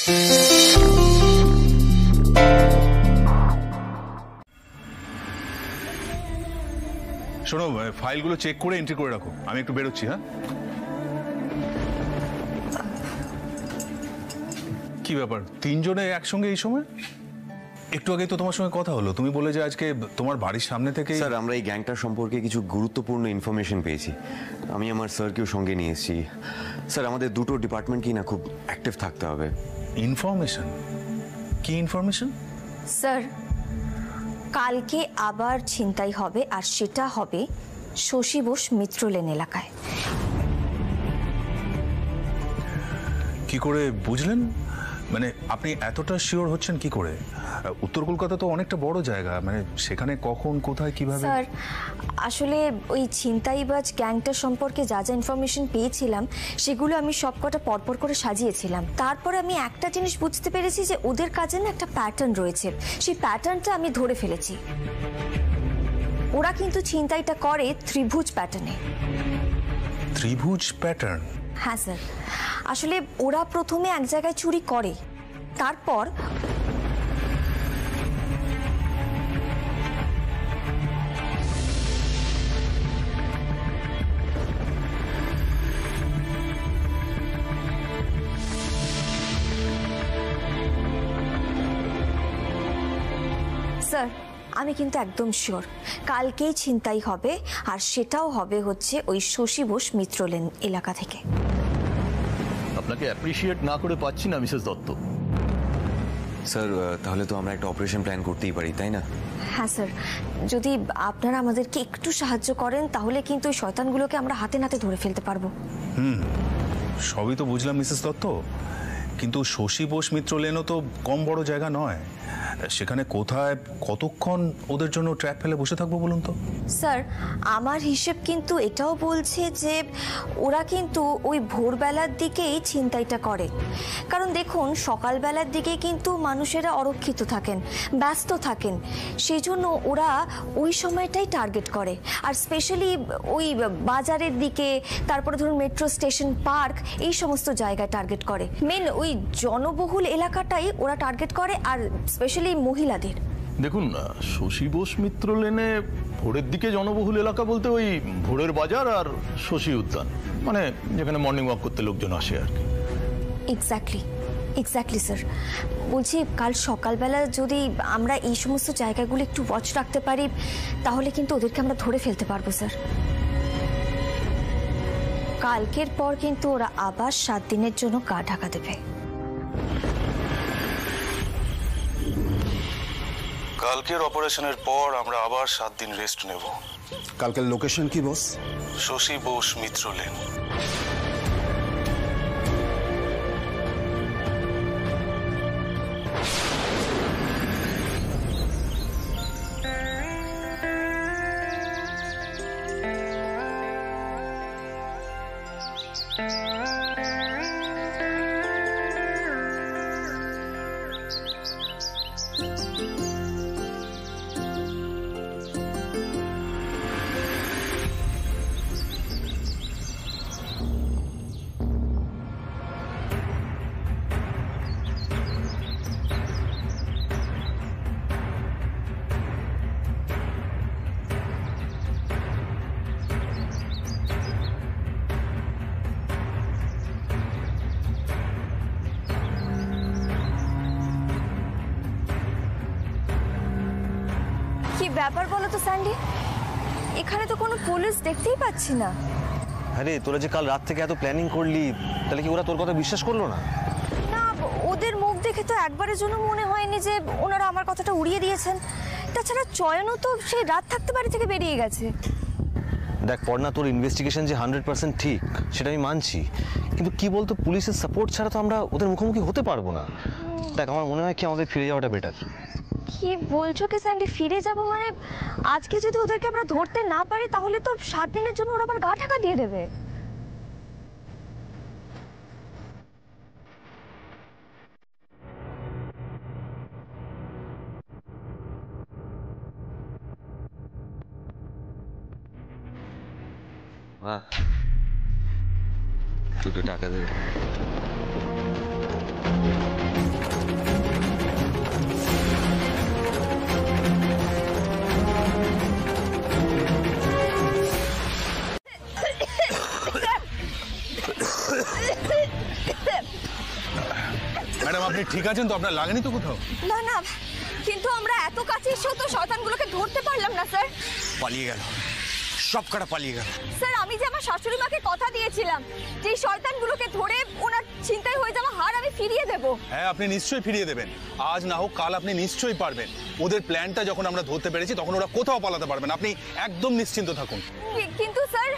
শোনো, ফাইলগুলো চেক করে এন্ট্রি করে রাখো, আমি একটু বেরোচ্ছি। হ্যাঁ, কি ব্যাপার তিনজনে একসঙ্গে এই সময়? একটু আগে তো তোমার সঙ্গে কথা হলো, তুমি বলে যে আজকে তোমার বাড়ির সামনে থেকে। স্যার, আমরা এই গ্যাংটার সম্পর্কে কিছু গুরুত্বপূর্ণ ইনফরমেশন পেয়েছি। আমি আমার স্যারকেও সঙ্গে নিয়ে এসেছি। স্যার, আমাদের দুটো ডিপার্টমেন্টকেই না খুব অ্যাক্টিভ থাকতে হবে। ইনফরমেশন? কি ইনফরমেশন? স্যার, কালকে আবার ছিনতাই হবে, আর সেটা হবে শশী বোস মিত্র লেন এলাকায়। কি করে বুঝলেন? মানে আপনি এতটা শিওর হচ্ছেন কি করে? উত্তর কলকাতা তো অনেকটা বড় জায়গা, মানে সেখানে কখন কোথায় কিভাবে? স্যার, আসলে ওই ছিনতাইবাজ গ্যাংটার সম্পর্কে যা যা ইনফরমেশন পেয়েছিলাম সেগুলো আমি সবকটা পরপর করে সাজিয়েছিলাম। তারপরে আমি একটা জিনিস বুঝতে পেরেছি যে ওদের কাজে না একটা প্যাটার্ন রয়েছে, সেই প্যাটার্নটা আমি ধরে ফেলেছি। ওরা কিন্তু ছিনতাইটা করে ত্রিভুজ প্যাটার্নে। ত্রিভুজ প্যাটার্ন? হ্যাঁ স্যার, আসলে ওরা প্রথমে এক জায়গায় চুরি করে, তারপর স্যার, আমি কিন্তু একদম শিওর কালকেই ছিনতাই হবে, আর সেটাও হবে হচ্ছে ওই শশী বোস মিত্র লেন এলাকা থেকে। আপনাকে অ্যাপ্রিশিয়েট না করে পাচ্ছি না মিসেস দত্ত। স্যার, তাহলে তো আমরা একটা অপারেশন প্ল্যান করতেই পারি, তাই না? হ্যাঁ স্যার, যদি আপনারা আমাদেরকে একটু সাহায্য করেন তাহলে কিন্তু ওই শয়তানগুলোকে আমরা হাতে নাতে ধরে ফেলতে পারবো। সবই তো বুঝলাম মিসেস দত্ত, কিন্তু শশী বোস মিত্র লেনও তো কম বড় জায়গা নয়। সেখানে কোথায় কতক্ষণ ওদের জন্য ট্র্যাপ ফেলে বসে থাকবো বলুন তো? স্যার, আমার হিসেব কিন্তু এটাও বলছে যে ওরা কিন্তু ওই ভোরবেলার দিকেই ছিনতাইটা করে। কারণ দেখুন, সকালবেলার দিকে কিন্তু মানুষেরা অরক্ষিত থাকেন, ব্যস্ত থাকেন, সেই জন্য ওরা ওই সময়টাই টার্গেট করে। আর স্পেশালি ওই বাজারের দিকে, তারপরে ধরুন মেট্রো স্টেশন, পার্ক, এই সমস্ত জায়গায় টার্গেট করে। মেন ওই জনবহুল এলাকাটাই ওরা টার্গেট করে, আর স্পেশালি মহিলাদের। দেখুন, শশী বোস মিত্র লেনে ভোরের দিকে জনবহুল এলাকা বলতে ওই ভোরের বাজার আর শশী উদ্যান, মানে যেখানে মর্নিং ওয়াক করতে লোকজন আসে আর কি। Exactly sir. বলছি, কাল সকালবেলা যদি আমরা এই সমস্ত জায়গাগুলো একটু ওয়াচ রাখতে পারি তাহলে কিন্তু ওদেরকে আমরা ধরে ফেলতে পারবো স্যার। কালকের পর কিন্তু ওরা আবার 7 দিনের জন্য গা ঢাকা দেবে। কালকের অপারেশনের পর আমরা আবার 7 দিন রেস্ট নেব। কালকের লোকেশন কি বস? শশী বোস মিত্র লেন। কি ব্যাপার বলো তো স্যান্ডি, এখানে তো কোনো পুলিশ দেখতেই পাচ্ছি না। আরে, তোরা যে কাল রাত থেকে এত প্ল্যানিং করলি, তাহলে কি ওরা তোর কথা বিশ্বাস করলো না? না, ওদের মুখ দেখে তো একবারের জন্য মনে হয়নি যে ওনারা আমার কথাটা উড়িয়ে দিয়েছেন। তাছাড়া চয়নও তো সেই রাত থাকতে বাড়ি থেকে বেরিয়ে গেছে। দেখ পড়না, তোর ইনভেস্টিগেশন যে 100% ঠিক সেটা আমি মানছি, কিন্তু কি বলতো, পুলিশের সাপোর্ট ছাড়া তো আমরা ওদের মুখোমুখি হতে পারবো না। দেখ, আমার মনে হয় কি আমাদের ফিরে যাওয়াটা বেটার। কি বলছো কি স্যান্ডি, ফিরে যাব মানে? আজকে যদি ওদেরকে আমরা ধরতে না পারি তাহলে তো 7 দিনের জন্য ওরা আবার গা ঢাকা দিয়ে দেবে। বাহ, 2 টাকা দেবে। ম্যাডাম আপনি ঠিক আছেন তো? আপনার লাগেনি তো কোথাও? না না, কিন্তু আমরা এত কাছে এসেও তো শয়তানগুলোকে ধরতে পারলাম না স্যার। পালিয়ে গেল, সব কটা পালিয়ে গেল। স্যার আমি যে আমার শাশুড়ি মাকে কথা দিয়েছিলাম যে এই শয়তানগুলোকে ধরে ওনার চিন্তায় হয়ে যাওয়া হার আমি ফিরিয়ে দেব। হ্যাঁ আপনি নিশ্চয়ই ফিরিয়ে দেবেন, আজ না হোক কাল আপনি নিশ্চয়ই পারবেন। ওদের প্ল্যানটা যখন আমরা ধরতে পেরেছি তখন ওরা কোথাও পালাতে পারবেন, আপনি একদম নিশ্চিন্ত থাকুন। কিন্তু স্যার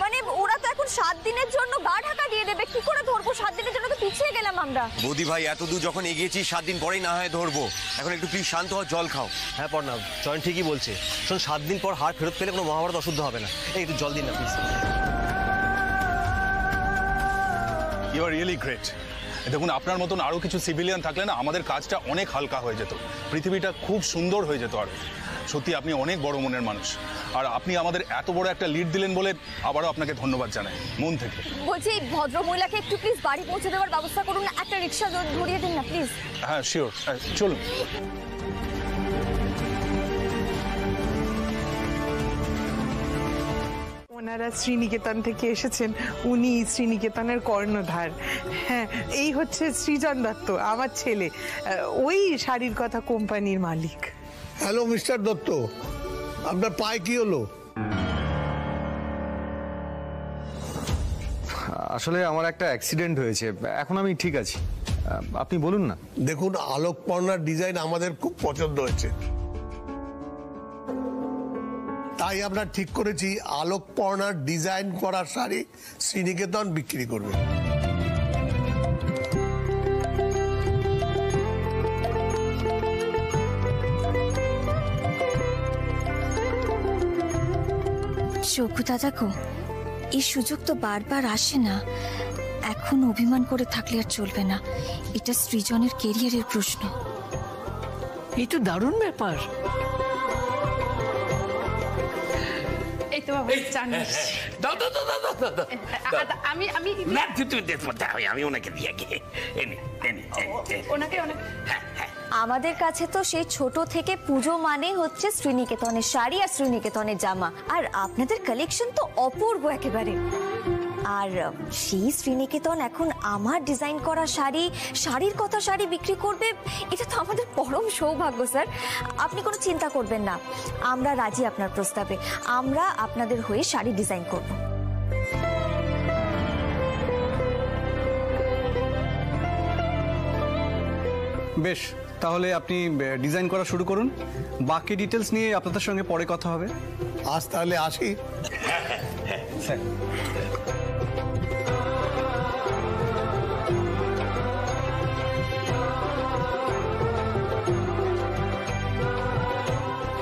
মানে ওরা তো এখন 7 দিনের জন্য গা ঢাকা দিয়ে দেবে, কি করে ধরবো? 7 দিনের জন্য তো পিছিয়ে গেলাম আমরা। বৌদি ভাই এত দূর যখন এগিয়েছি 7 দিন পরেই না হয় ধরবো, এখন একটু প্লিজ শান্ত হও, জল খাও। হ্যাঁ পর্ণা, জয়ন ঠিকই বলছে। শোন, 7 দিন পর হার ফেরত পেলে কোনো মহাভারত অশুদ্ধ হবে না। এই একটু জল দিন না please. You are really great. দেখুন আপনার মতন আরো কিছু সিভিলিয়ান থাকলে না আমাদের কাজটা অনেক হালকা হয়ে যেত, পৃথিবীটা খুব সুন্দর হয়ে যেত। আর সত্যি আপনি অনেক বড় মনের মানুষ, আর আপনি আমাদের এত বড় একটা লিড দিলেন বলে আবারও আপনাকে ধন্যবাদ জানাই মন থেকে। বলছি এই ভদ্র মহিলাকে একটু প্লিজ বাড়ি পৌঁছে দেওয়ার ব্যবস্থা করুন, একটা রিক্সা ধরিয়ে দিন না প্লিজ। হ্যাঁ শিওর, চলুন। ওনারা শ্রীনিকেতন থেকে এসেছেন, উনি শ্রীনিকেতনের কর্ণধার। হ্যাঁ, এই হচ্ছে সৃজন দত্ত, আমার ছেলে, ওই শাড়ির কথা কোম্পানির মালিক। হ্যালো মিস্টার দত্ত, আপনার পায়ে কি হলো? আসলে আমার একটা অ্যাক্সিডেন্ট হয়েছে, এখন আমি ঠিক আছি। আপনি বলুন না। দেখুন, আলোকপর্ণার ডিজাইন আমাদের খুব পছন্দ হয়েছে, তাই আমরা ঠিক করেছি আলোকপর্ণার ডিজাইন করা শাড়ি শ্রীনিকেতন বিক্রি করবে। চৌকু দাদা গো, এই সুযোগ তো বারবার আসে না, এখন অভিমান করে থাকলে আর চলবে না। এটা সৃজনের কেরিয়ারের প্রশ্ন। এই তো দারুণ ব্যাপার। এই তো বাবা চান দাও দাও দাও দাও দাও দাও আমি আমি না তুই দেখো আমি ওনাকে দিয়ে গিয়ে এনে এনে ওনাকে ওনাকে আমাদের কাছে তো সেই ছোট থেকে পুজো মানে হচ্ছে শ্রীনিকেতনের শাড়ি আর শ্রীনিকেতনের জামা, আর আপনাদের কালেকশন তো অপূর্ব একেবারে। আর সেই শ্রীনিকেতন এখন আমার ডিজাইন করা শাড়ির কথা শাড়ি বিক্রি করবে, এটা তো আমাদের পরম সৌভাগ্য স্যার। আপনি কোনো চিন্তা করবেন না, আমরা রাজি আপনার প্রস্তাবে, আমরা আপনাদের হয়ে শাড়ি ডিজাইন করব। বেশ, তাহলে আপনি ডিজাইন করা শুরু করুন, বাকি ডিটেলস নিয়ে আপনাদের সঙ্গে পরে কথা হবে। আজ তাহলে আসি স্যার।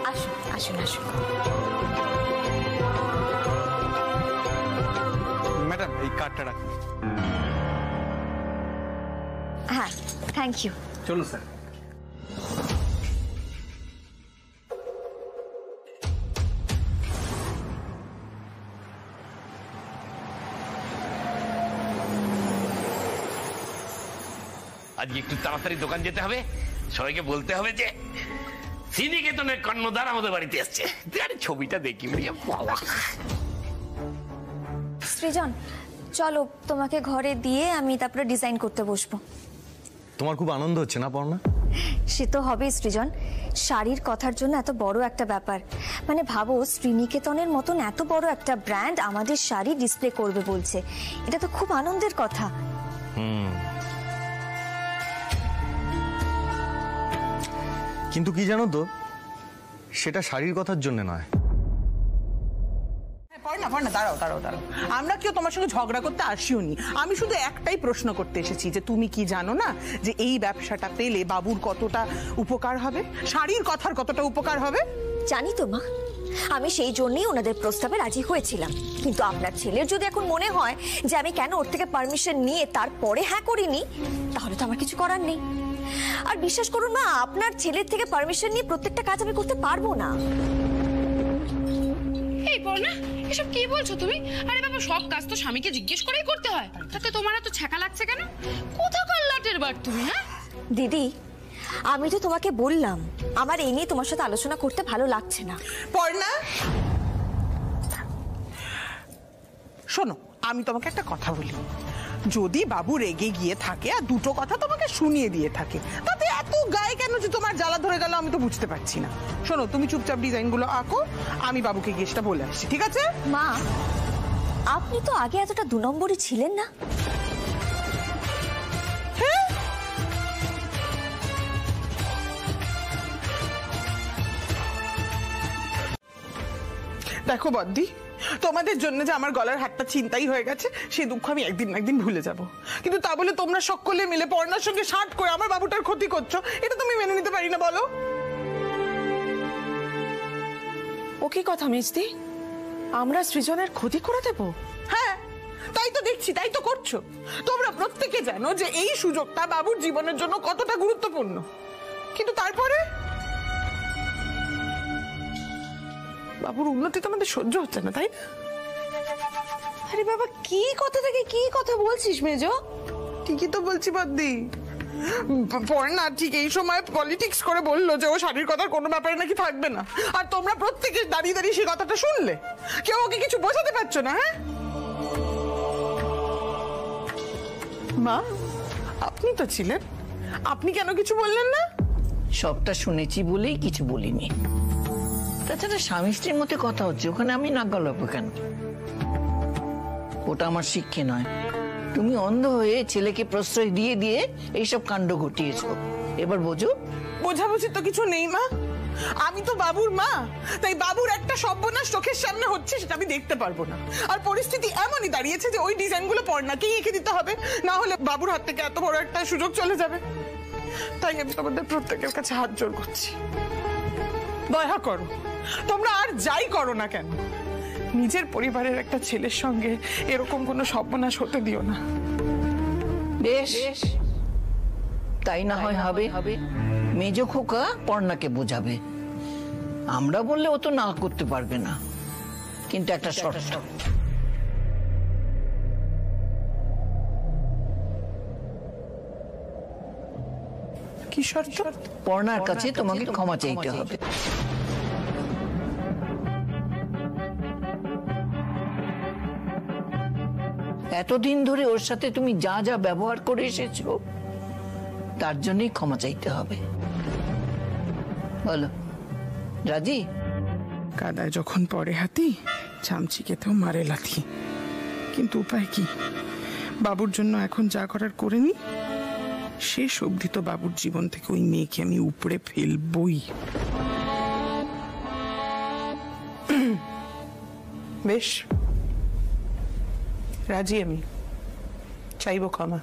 আসুন আসুন আসুন। ম্যাডাম এই কার্ডটা রাখুন। হ্যাঁ, থ্যাংক ইউ। চলুন স্যার। আজকে একটু তাড়াতাড়ি দোকান যেতে হবে, সবাইকে বলতে হবে যে শ্রীনিকেতনের কর্ণধার আমাদের বাড়িতে এসছে। ছবিটা দেখি বাবা। সৃজন চলো, তোমাকে ঘরে দিয়ে আমি তারপরে ডিজাইন করতে বসবো। তোমার খুব আনন্দ হচ্ছে না পর্ণা? সে তো হবেই সৃজন, শাড়ির কথার জন্য এত বড় একটা ব্যাপার। মানে ভাবো, শ্রীনিকেতনের মতন এত বড় একটা ব্র্যান্ড আমাদের শাড়ি ডিসপ্লে করবে বলছে, এটা তো খুব আনন্দের কথা। কিন্তু কি জানো তো, সেটা শাড়ির কথার জন্য নয়। দাঁড়াও দাঁড়াও দাঁড়াও, আমরা কেউ তোমার সঙ্গে ঝগড়া করতে আসিওনি। আমি শুধু একটাই প্রশ্ন করতে এসেছি যে তুমি কি জানো না যে এই ব্যবসাটা পেলে বাবুর কতটা উপকার হবে, শাড়ির কথার কতটা উপকার হবে? জানি তো মা, আমি সেই জন্যই ওনাদের প্রস্তাবে রাজি হয়েছিলাম। কিন্তু আপনার ছেলের যদি এখন মনে হয় যে আমি কেন ওর থেকে পারমিশন নিয়ে তারপরে হ্যাঁ করিনি, তাহলে তো আমার কিছু করার নেই। আর বিশ্বাস করুন মা, আপনার ছেলের থেকে পারমিশন নিয়ে প্রত্যেকটা কাজ আমি করতে পারবো না। এই পর্ণা, এসব কি বলছো তুমি? আরে বাবা, সব কাজ তো স্বামীকে জিজ্ঞেস করেই করতে হয়, তাতে তোমার এত ছ্যাঁকা লাগছে কেন? কোথাকার লাটের বার তুমি? হ্যাঁ দিদি, আমি তো তোমাকে বললাম আমার এই নিয়ে তোমার সাথে আলোচনা করতে ভালো লাগছে না। পর্ণা শোনো, আমি তোমাকে একটা কথা বলি, যদি বাবু রেগে গিয়ে থাকে আর দুটো কথা তোমাকে শুনিয়ে দিয়ে থাকে, তাতে এত গায়ে কেন যে তোমার জ্বালা ধরে গেল আমি তো বুঝতে পারছি না। শোনো, তুমি চুপচাপ ডিজাইনগুলো আঁকো, আমি বাবুকে গিয়ে সেটা বলে আসছি, ঠিক আছে? মা, আপনি তো আগে এতটা 2 নম্বরই ছিলেন না। দেখো বদ্দি, তোমাদের জন্য যে আমার গলার হাতটা ছিনতাই হয়ে গেছে সেই দুঃখ আমি একদিন না একদিন ভুলে যাব, কিন্তু তা বলে তোমরা সকলে মিলে পর্ণার সঙ্গে শার্ট করে আমার বাবুটার ক্ষতি করছো, এটা তুমি মেনে নিতে পারি না, বলো? ও কি কথা মিষ্টি? আমরা সৃজনের ক্ষতি করে দেব? হ্যাঁ, তাই তো দেখছি, তাই তো করছো। তোমরা প্রত্যেকে জানো যে এই সুযোগটা বাবুর জীবনের জন্য কতটা গুরুত্বপূর্ণ, কিন্তু তারপরে বাবুর উন্নতি তোমাদের সহ্য হচ্ছে না, তাই না? আরে বাবা, কি কথা থেকে কি কথা বলছিস মেজো? ঠিকই তো বলছি বদ্দি। পর্ণা ঠিক এই সময় পলিটিক্স করে বললো যে ও শাড়ির কথার কোনো ব্যাপারে নাকি থাকবে না, আর তোমরা প্রত্যেকে দাঁড়িয়ে দাঁড়িয়ে সেই কথাটা শুনলে। কেউ ওকে কিছু বোঝাতে পারছো না? হ্যাঁ মা, আপনি তো ছিলেন, আপনি কেন কিছু বললেন না? সবটা শুনেছি বলেই কিছু বলিনি। তাছাড়া স্বামী স্ত্রীর মধ্যে কথা হচ্ছে, ওখানে আমি নাক গলাবো কেন? ওটা আমার শিক্ষা নয়। তুমি অন্ধ হয়ে ছেলেকে প্রশ্রয় দিয়ে দিয়ে এইসব কাণ্ড ঘটিয়েছো, এবার বোঝো। বোঝাবুঝি তো কিছু নেই মা, আমি তো বাবুর মা, তাই বাবুর একটা সর্বনাশ চোখের সামনে হচ্ছে সেটা আমি দেখতে পারবো না। আর পরিস্থিতি এমনই দাঁড়িয়েছে যে ওই ডিজাইনগুলো পর্ণাকেই এঁকে দিতে হবে, না হলে বাবুর হাত থেকে এত বড় একটা সুযোগ চলে যাবে। তাই আমি তোমাদের প্রত্যেকের কাছে হাত জোড় করছি, দয়া করো, তোমরা আর যাই করো না কেন নিজের পরিবারের একটা ছেলের সঙ্গে এরকম কোনো সর্বনাশ হতে দিও না। বেশ, তাই না হয় হবে। মেজো খোকা পর্ণাকে বোঝাবে, আমরা বললে ও তো না করতে পারবে না, কিন্তু একটা শর্ত। কি শর্ত? পর্ণার কাছে তোমাকে ক্ষমা চাইতে হবে। এতদিন ধরে ওর সাথে তুমি যা যা ব্যবহার করে এসেছো তার জন্যই ক্ষমা চাইতে হবে, বলো রাজি? কাদায় যখন পড়ে হাতি, চামচিকেতেও মারে লাথি। কিন্তু উপায় কি? বাবুর জন্য এখন যা করার করে নি, শেষ অবধি তো বাবুর জীবন থেকে ওই মেয়েকে আমি উপড়ে ফেলবই। বেশ, রাজি, আমি চাইব ক্ষমা।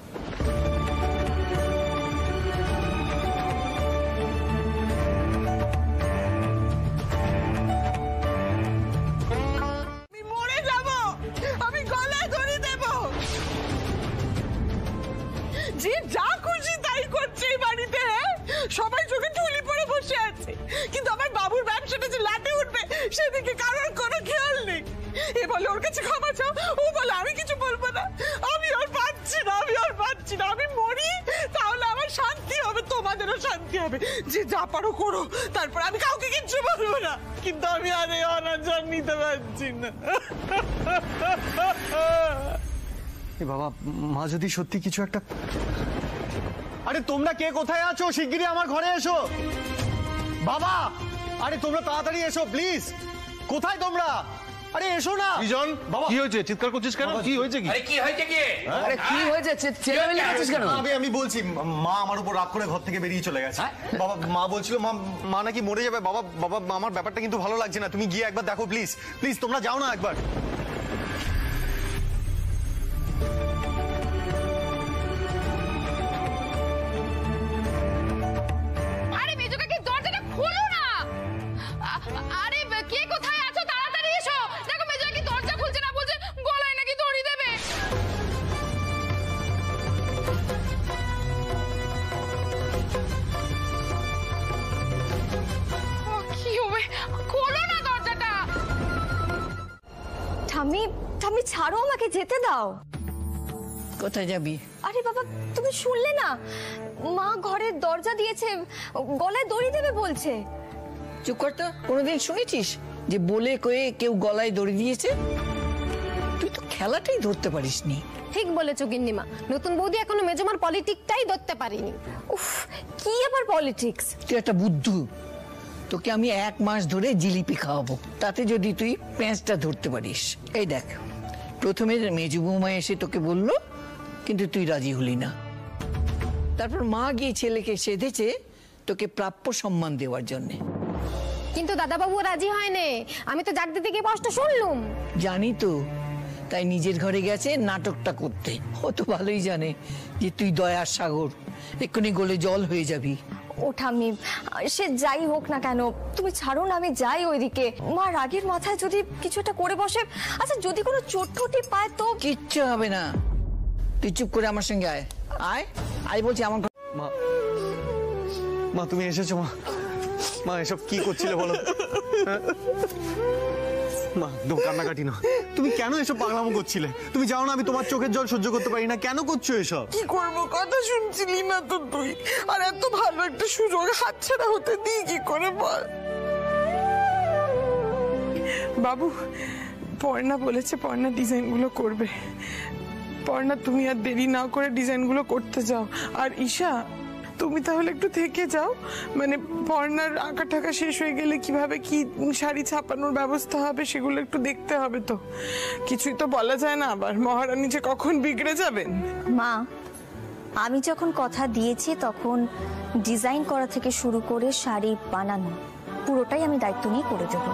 আমি মরে যাব, আমি গলায় দড়ি দেব। যে যা খুশি তাই করছে এই বাড়িতে, সবাই চোখে ঢুলি পড়ে বসে আছে, কিন্তু আমার বাবুর ব্যবসাটা যে লাটে উঠবে সেদিকে কারোর কোনো খেয়াল নেই। এ বলে ওর কাছে ক্ষমা চাও, ও বলে আমি কিছু বলবো না। আমি আর পাচ্ছি না, আমি আর পাচ্ছি না। আমি মরি তাহলে আমার শান্তি হবে, তোমাদেরও শান্তি হবে। যে যা পারো করো, তারপর আমি কাউকে কিচ্ছু বলবো না, কিন্তু আমি আর এই অনাচার নিতে পারছি না। বাবা, মা যদি সত্যি কিছু একটা... আরে তোমরা কে কোথায় আছো? শিগগিরই আমার ঘরে এসো। বাবা, আরে তোমরা তাড়াতাড়ি এসো প্লিজ। কোথায় তোমরা? আরে এসো না। বিজন, কি হয়েছে? চিৎকার করছিস কেন? কি হয়েছে? কি আরে কি হয়েছে? কি আরে কি হয়েছে? চেঁচামেচি করছিস কেন? আমি বলছি, মা আমার উপর রাগ করে ঘর থেকে বেরিয়ে চলে গেছে। বাবা, মা বলছিল মা নাকি মরে যাবে। বাবা বাবা আমার ব্যাপারটা কিন্তু ভালো লাগছে না, তুমি গিয়ে একবার দেখো প্লিজ। প্লিজ তোমরা যাও না একবার। আরে মেজো কাকি, দরজাটা খোলো না। আরে কে কোথায় আছো? তাড়াতাড়ি এসো। দেখো মেজো কাকি দরজা খুলছে না, বলছে গলায় নাকি দড়ি দেবে। কি হবে? খোলো না দরজাটা। ঠাম্মি, ঠাম্মি ছাড়ো, আমাকে যেতে দাও। কোথায় যাবি? আরে বাবা, তুমি শুনলে না? মা ঘরের দরজা দিয়েছে, গলায় দড়ি দেবে বলছে। চুপ কর তো। কোনোদিন শুনেছিস যে বলে কয়ে কেউ গলায় দড়ি দিয়েছে? তুই তো খেলাটাই ধরতে পারিসনি। ঠিক বলেছো গিন্নিমা, নতুন বৌদি এখনো মেজমার পলিটিক্সটাই ধরতে পারিনি। উফ, কি আবার পলিটিক্স? তুই একটা বুদ্ধু, তোকে আমি 1 মাস ধরে জিলিপি খাওয়াবো, তাতে যদি তুই প্যাঁচটা ধরতে পারিস। এই দেখ, প্রথমে মেজু বৌমা এসে তোকে বললো, কিন্তু তুই রাজি হলি না। তারপর মা গিয়ে ছেলেকে সেধেছে তোকে প্রাপ্য সম্মান দেওয়ার জন্য। কিন্তু দাদাবাবু রাজি হয়নি, আমি তো জাগ দিতে গিয়ে কষ্ট শুনলুম। জানি তো, তাই নিজের ঘরে গেছে নাটকটা করতে। ও তো ভালোই জানে যে তুই দয়ার সাগর, এক্ষুনি গলে জল হয়ে যাবি। ও ঠাম্মি, সে যাই হোক না কেন, তুমি ছাড়ো না, আমি যাই ওইদিকে। মা রাগের মাথায় যদি কিছু একটা করে বসে, আচ্ছা যদি কোনো চোট ঠোঁটি পায় তো? কিচ্ছু হবে না, তুই চুপ করে আমার সঙ্গে আয়। আয় আয় বলছি আমার। মা, মা তুমি এসেছো? মা, মা এসব কি করছিলে বলো? মা কান্নাকাটি না, তুমি কেন এসব পাগলামো করছিলে? তুমি জানো না আমি তোমার চোখের জল সহ্য করতে পারি না, কেন করছো এসব? কি করবো, কথা শুনছিলি না তো তুই? আর এত ভালো একটা সুযোগ হাতছাড়া হতে দিই কি করে বল? বাবু, পর্ণা বলেছে পর্ণা ডিজাইনগুলো করবে। পর্ণা, তুমি আর দেরি না করে ডিজাইনগুলো করতে যাও। আর ঈশা, তুমি তাহলে একটু থেকে যাও, মানে পর্ণার আঁকা টাকা শেষ হয়ে গেলে কিভাবে কি শাড়ি ছাপানোর ব্যবস্থা হবে সেগুলো একটু দেখতে হবে। তো কিছুই তো বলা যায় না, আবার মহারানী যে কখন বিগড়ে যাবেন। মা, আমি যখন কথা দিয়েছি তখন ডিজাইন করা থেকে শুরু করে শাড়ি বানানো পুরোটাই আমি দায়িত্ব নিয়ে করে দেব,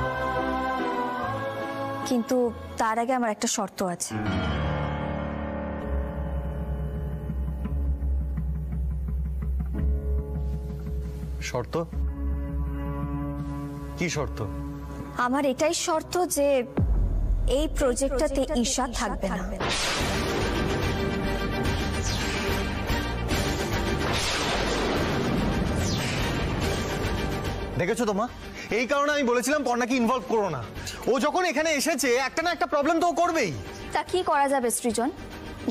কিন্তু তার আগে আমার একটা শর্ত আছে। শর্ত? কি শর্ত? আমার এটাই শর্ত যে এই প্রজেক্টটাতে ঈশা থাকবে না। দেখেছো তো মা, এই কারণে আমি বলেছিলাম পর্ণাকে ইনভলভ করো না। ও যখন এখানে এসেছে একটা না একটা প্রবলেম তো ও করবেই। তা কি করা যাবে সৃজন?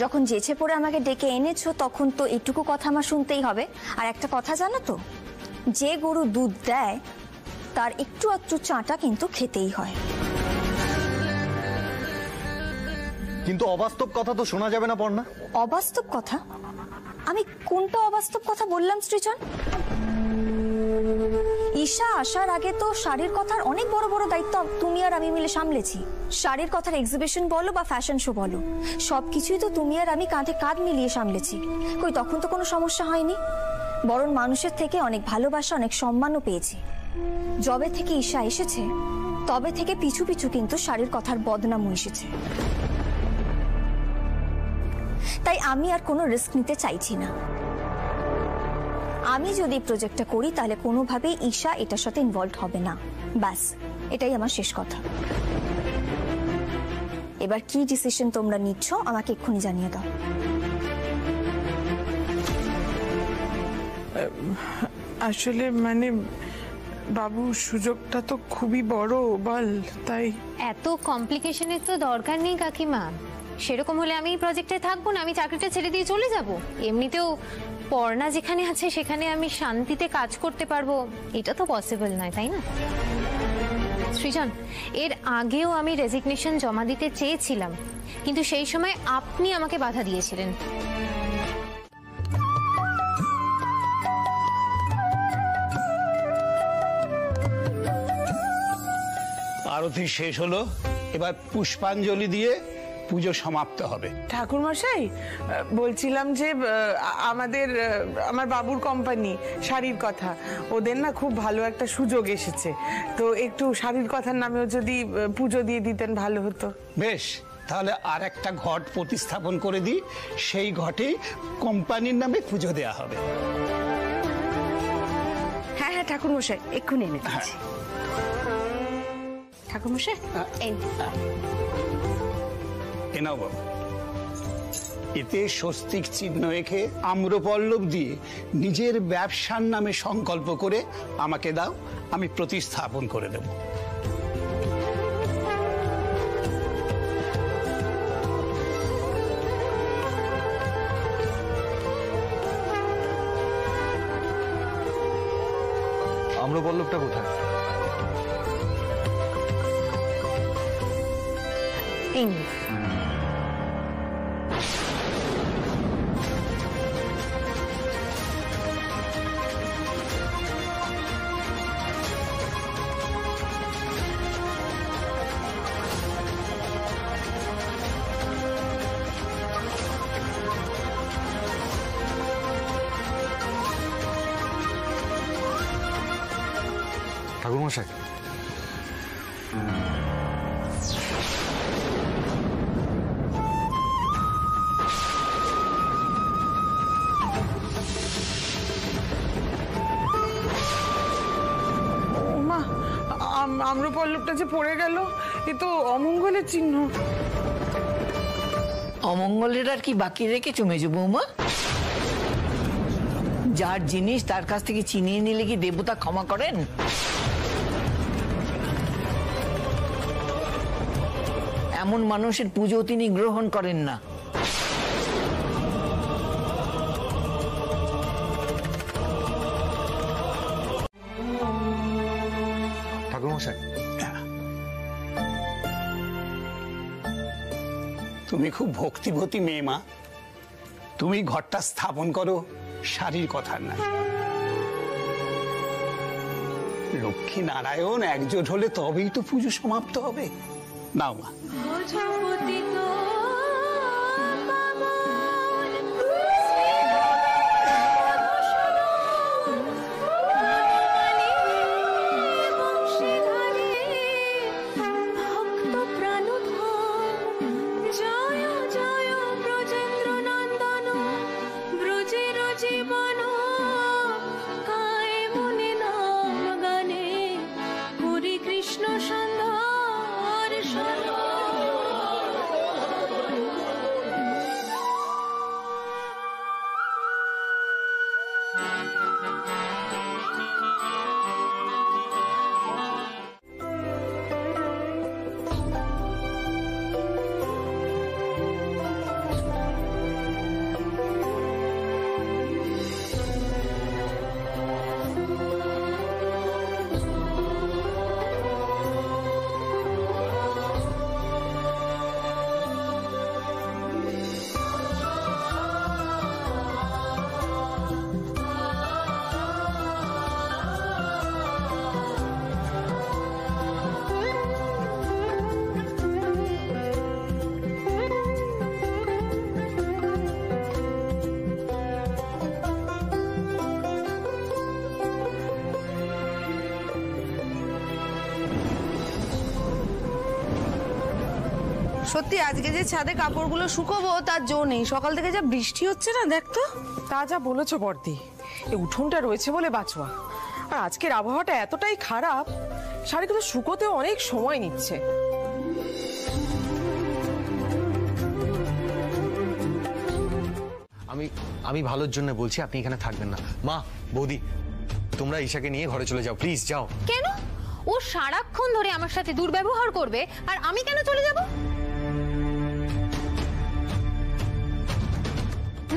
যখন যেচে পড়ে আমাকে ডেকে এনেছো তখন তো এইটুকু কথা আমার শুনতেই হবে। আর একটা কথা জানো তো, যে গরু দুধ দেয় তার একটু একটু চাঁটা কিন্তু খেতেই হয়। কিন্তু অবাস্তব কথা তো শোনা যাবে না পর্ণা। অবাস্তব কথা? আমি কোনটা অবাস্তব কথা বললাম সৃজন? ঈশা আসার আগে তো শাড়ির কথার অনেক বড় বড় দায়িত্ব তুমি আর আমি মিলে সামলেছি। শাড়ির কথার এক্সিবিশন বলো বা ফ্যাশন শো বলো, সবকিছুই তো তুমি আর আমি কাঁধে কাঁধ মিলিয়ে সামলেছি। কই তখন তো কোনো সমস্যা হয়নি, বরং মানুষের থেকে অনেক ভালোবাসা, অনেক সম্মানও পেয়েছি। যবে থেকে ঈশা এসেছে তবে থেকে পিছু পিছু কিন্তু শাড়ির কথার বদনামও এসেছে। তাই আমি আর কোনো রিস্ক নিতে চাইছি না। আমি যদি প্রজেক্টটা করি তাহলে কোনোভাবেই ঈশা এটার সাথে ইনভলভ হবে না, ব্যাস এটাই আমার শেষ কথা। এবার কি ডিসিশন তোমরা নিচ্ছ আমাকে এক্ষুনি জানিয়ে দাও। আসলে মানে বাবু, সুযোগটা তো খুবই বড় বল, তাই এত কমপ্লিকেশনের তো দরকার নেই কাকিমা। সেরকম হলে আমি এই প্রজেক্টে থাকবো না, আমি চাকরিটা ছেড়ে দিয়ে চলে যাব। এমনিতেও পর্ণা যেখানে আছে সেখানে আমি শান্তিতে কাজ করতে পারবো, এটা তো পসিবল নয়, তাই না সৃজন? এর আগেও আমি রেজিগনেশন জমা দিতে চেয়েছিলাম, কিন্তু সেই সময় আপনি আমাকে বাধা দিয়েছিলেন। আরতি শেষ হলো, এবার পুষ্পাঞ্জলি দিয়ে পুজো সমাপ্ত হবে। ঠাকুর মশাই, বলছিলাম যে আমার বাবুর কোম্পানি শাড়ির কথা, ওদের না খুব ভালো একটা সুযোগ এসেছে, তো একটু শাড়ির কথার নামেও যদি পুজো দিয়ে দিতেন ভালো হতো। বেশ, তাহলে আর একটা ঘট প্রতিস্থাপন করে দিই, সেই ঘটেই কোম্পানির নামে পুজো দেয়া হবে। হ্যাঁ হ্যাঁ ঠাকুর মশাই, এক্ষুনি এনে দিচ্ছি। ঠাকুর মশাই, নাও বাবু, এতে স্বস্তিক চিহ্ন এঁকে আম্রপল্লব দিয়ে নিজের ব্যবসার নামে সংকল্প করে আমাকে দাও, আমি প্রতিস্থাপন করে দেব। আম্রপল্লবটা কোথায়? এই ঠাকুরমশাই, মা, আম্রপল্লবটা যে পড়ে গেল, এ তো অমঙ্গলের চিহ্ন। অমঙ্গলের আর কি বাকি রেখেছো মেজো বৌমা? যার জিনিস তার কাছ থেকে ছিনিয়ে নিলে কি দেবতা ক্ষমা করেন? এমন মানুষের পুজো তিনি গ্রহণ করেন না। ঠাকুরমশাই, তুমি খুব ভক্তিভতী মেয়ে মা। তুমি ঘরটা স্থাপন করো, শাড়ির কথা না। লক্ষ্মী নারায়ণ একজোট হলে তবেই তো পুজো সমাপ্ত হবে। নাও মা। সত্যি আজকে যে ছাদে কাপড়গুলো শুকোবো তার জো নেই। সকাল থেকে যা বৃষ্টি হচ্ছে না, দেখতো। তা যা বলেছো বর্দি, এই উঠোনটা রয়েছে বলে বাঁচোয়া। আর আজকের আবহাওয়াটা এতটাই খারাপ, শাড়িগুলো শুকোতে অনেক সময় নিচ্ছে। আমি ভালোর জন্য বলছি, আপনি এখানে থাকবেন না। মা, বৌদি, তোমরা ঈশাকে নিয়ে ঘরে চলে যাও, প্লিজ যাও। কেন? ও সারাক্ষণ ধরে আমার সাথে দুর্ব্যবহার করবে, আর আমি কেন চলে যাব?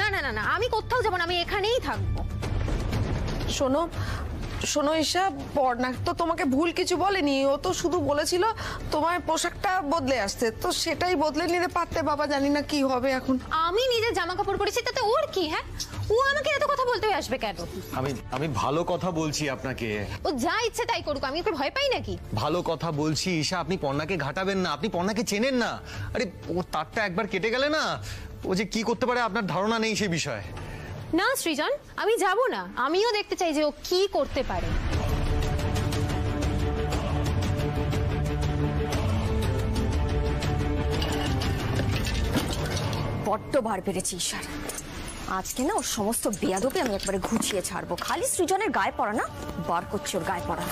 না না না না, আমি কোথাও যাব না, আমি এখানেই থাকবো। শোনো শোনো ঈশা, পর্ণা তো তোমাকে ভুল কিছু বলেনি। ও তো শুধু বলেছিল তোমার পোশাকটা বদলে আসতে, তো সেটাই বদলে নিতে পারতে। বাবা জানি না কি হবে এখন। আমি নিজে জামা কাপড় পরেছি, তাতে ওর কি? হ্যাঁ, ও আমাকে এত কথা বলতে আসবে কেন? আমি ভালো কথা বলছি আপনাকে। ও যা ইচ্ছে তাই করুক, আমি ওকে ভয় পাই নাকি? ভালো কথা বলছি ঈশা, আপনি পর্ণাকে ঘাটাবেন না। আপনি পর্ণাকে চেনেন না। আরে ওর তারটা একবার কেটে গেলে না, ও যে কি করতে পারে আপনার ধারণা নেই সেই বিষয়ে। না সৃজন, আমি যাব না। আমিও দেখতে চাই যে ও কি করতে পারে। বড্ড বার পেরেছি ঈশার। আজকে না ওর সমস্ত বেয়াদবি আমি একবারে ঘুচিয়ে ছাড়বো। খালি সৃজনের গায়ে পড়া না, বার করছি ওর গায়ে পড়া।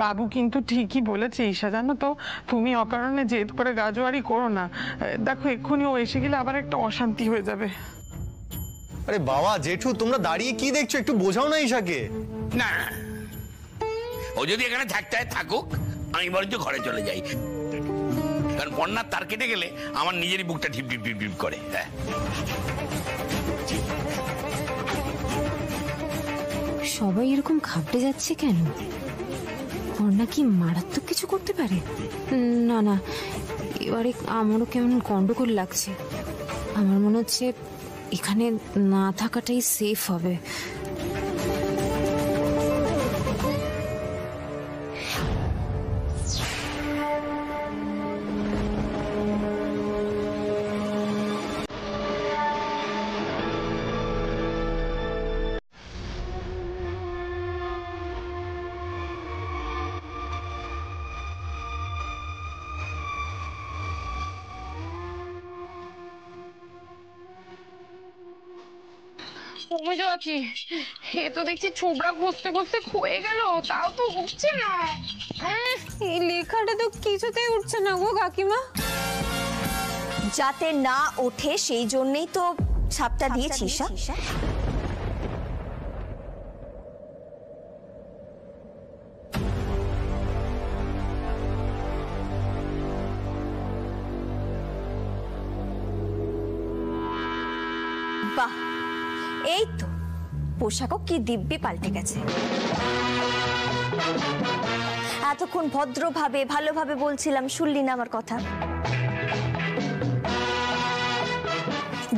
বাবু কিন্তু ঠিকই বলেছে ঈশা, জানো তো, তুমি অকারণে জেদ করে গাজোয়ারি করো না। দেখো এক্ষুনি ও এসে গেলে আবার একটা অশান্তি হয়ে যাবে। আরে বাবা জেঠু, তোমরা দাঁড়িয়ে কি দেখছো? একটু বোঝাও না ঈশাকে। না, ও যদি এখানে থাকতে হয় থাকুক, আমি বরঞ্চ ঘরে চলে যাই। কারণ পর্ণার তার কেটে গেলে আমার নিজেরই বুকটা ঢিপ ঢিপ ঢিপ ঢিপ করে। হ্যাঁ, সবাই এরকম ঘাবড়ে যাচ্ছে কেন? পর্ণা কি মারাত্মক কিছু করতে পারে? না না, এবারে আমারও কেমন গন্ডগোল লাগছে। আমার মনে হচ্ছে এখানে না থাকাটাই সেফ হবে। এ তো দেখছি ছোবড়া ঘষতে ঘষতে ক্ষয়ে গেল, তাও তো উঠছে না। এই লেখাটা তো কিছুতেই উঠছে না গো কাকিমা। যাতে না ওঠে সেই জন্যই তো ছাপটা দিয়েছি। বাহ, এই তো পোশাকও কি দিব্যি পাল্টে গেছে। এতক্ষণ ভদ্রভাবে ভালোভাবে বলছিলাম, শুনলি না আমার কথা?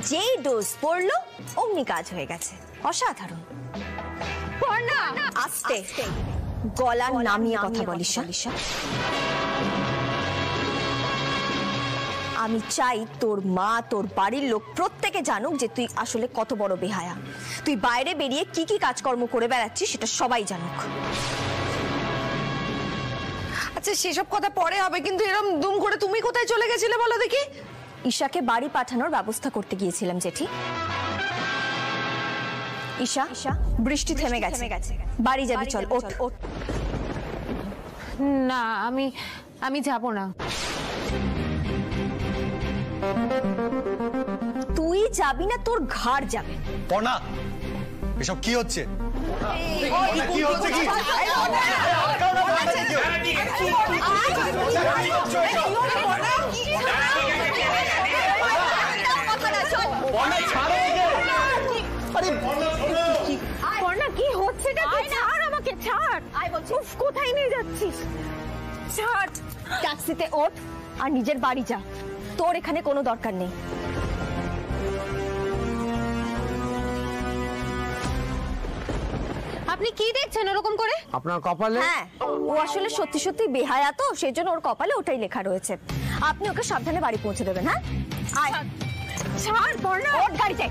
যেই ডোজ পড়লো অমনি কাজ হয়ে গেছে। অসাধারণ। আস্তে, গলা নামিয়ে কথা বলিস। আমি চাই তোর মা, তোর বাড়ির লোক প্রত্যেকে জানুক যে তুই আসলে কত বড় বেহায়া। তুই বাইরে বেরিয়ে কি কি কাজকর্ম করে বেড়াচ্ছিস সেটা সবাই জানুক। আচ্ছা সেসব কথা পরে হবে, কিন্তু এরকম দুম করে তুমি কোথায় চলে গেছিলে বলো দেখি? ঈশাকে বাড়ি পাঠানোর ব্যবস্থা করতে গিয়েছিলাম জেঠি। ঈশা, বৃষ্টি থেমে গেছে, বাড়ি যাবি, চল ওঠ। না, আমি যাব না। তুই যাবি না, তোর ঘাড় যাবে। পর্ণা, এসব কি হচ্ছে? কি হচ্ছে কি? পর্ণা কি হচ্ছে? ছাড় আমাকে, ছাড়। উফ, কোথায় নিয়ে যাচ্ছিস? ছাড়। ট্যাক্সিতে ওঠ আর নিজের বাড়ি যা, তোর এখানে কোনো দরকার নেই। আপনি কি দেখছেন ওরকম করে? আপনার কপালে? হ্যাঁ, ও আসলে সত্যি সত্যি বেহায়া তো, সেজন্য ওর কপালে ওটাই লেখা রয়েছে। আপনি ওকে সাবধানে বাড়ি পৌঁছে দেবেন। হ্যাঁ, আয়। ছাড় পর্ণা, ওর গাড়িতে।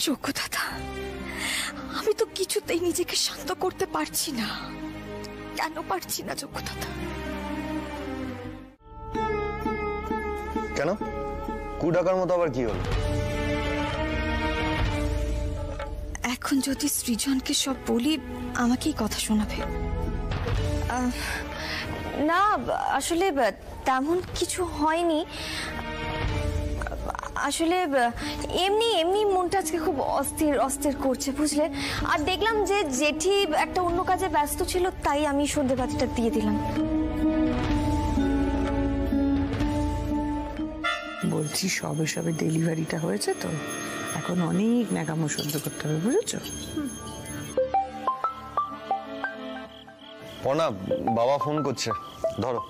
যোগ্য দাদা, আমি তো কিছুতেই নিজেকে শান্ত করতে পারছি না। কেন পারছি না যোগ্য দাদা? কেন? কু ডাকার মতো আবার কি হলো? এখন যদি সৃজনকে সব বলি আমাকেই কথা শোনাবে। না, আসলে তেমন কিছু হয়নি। আসলে এমনি এমনি মনটা আজকে খুব অস্থির অস্থির করছে, বুঝলে। আর দেখলাম যে জেঠি একটা অন্য কাজে ব্যস্ত ছিল, তাই আমি সন্ধ্যেবাতিটা দিয়ে দিলাম। বলছি সবে সবে ডেলিভারিটা হয়েছে তো, এখন অনেক ন্যাকামো সহ্য করতে হবে, বুঝেছো? পর্ণা, বাবা ফোন করছে, ধরো।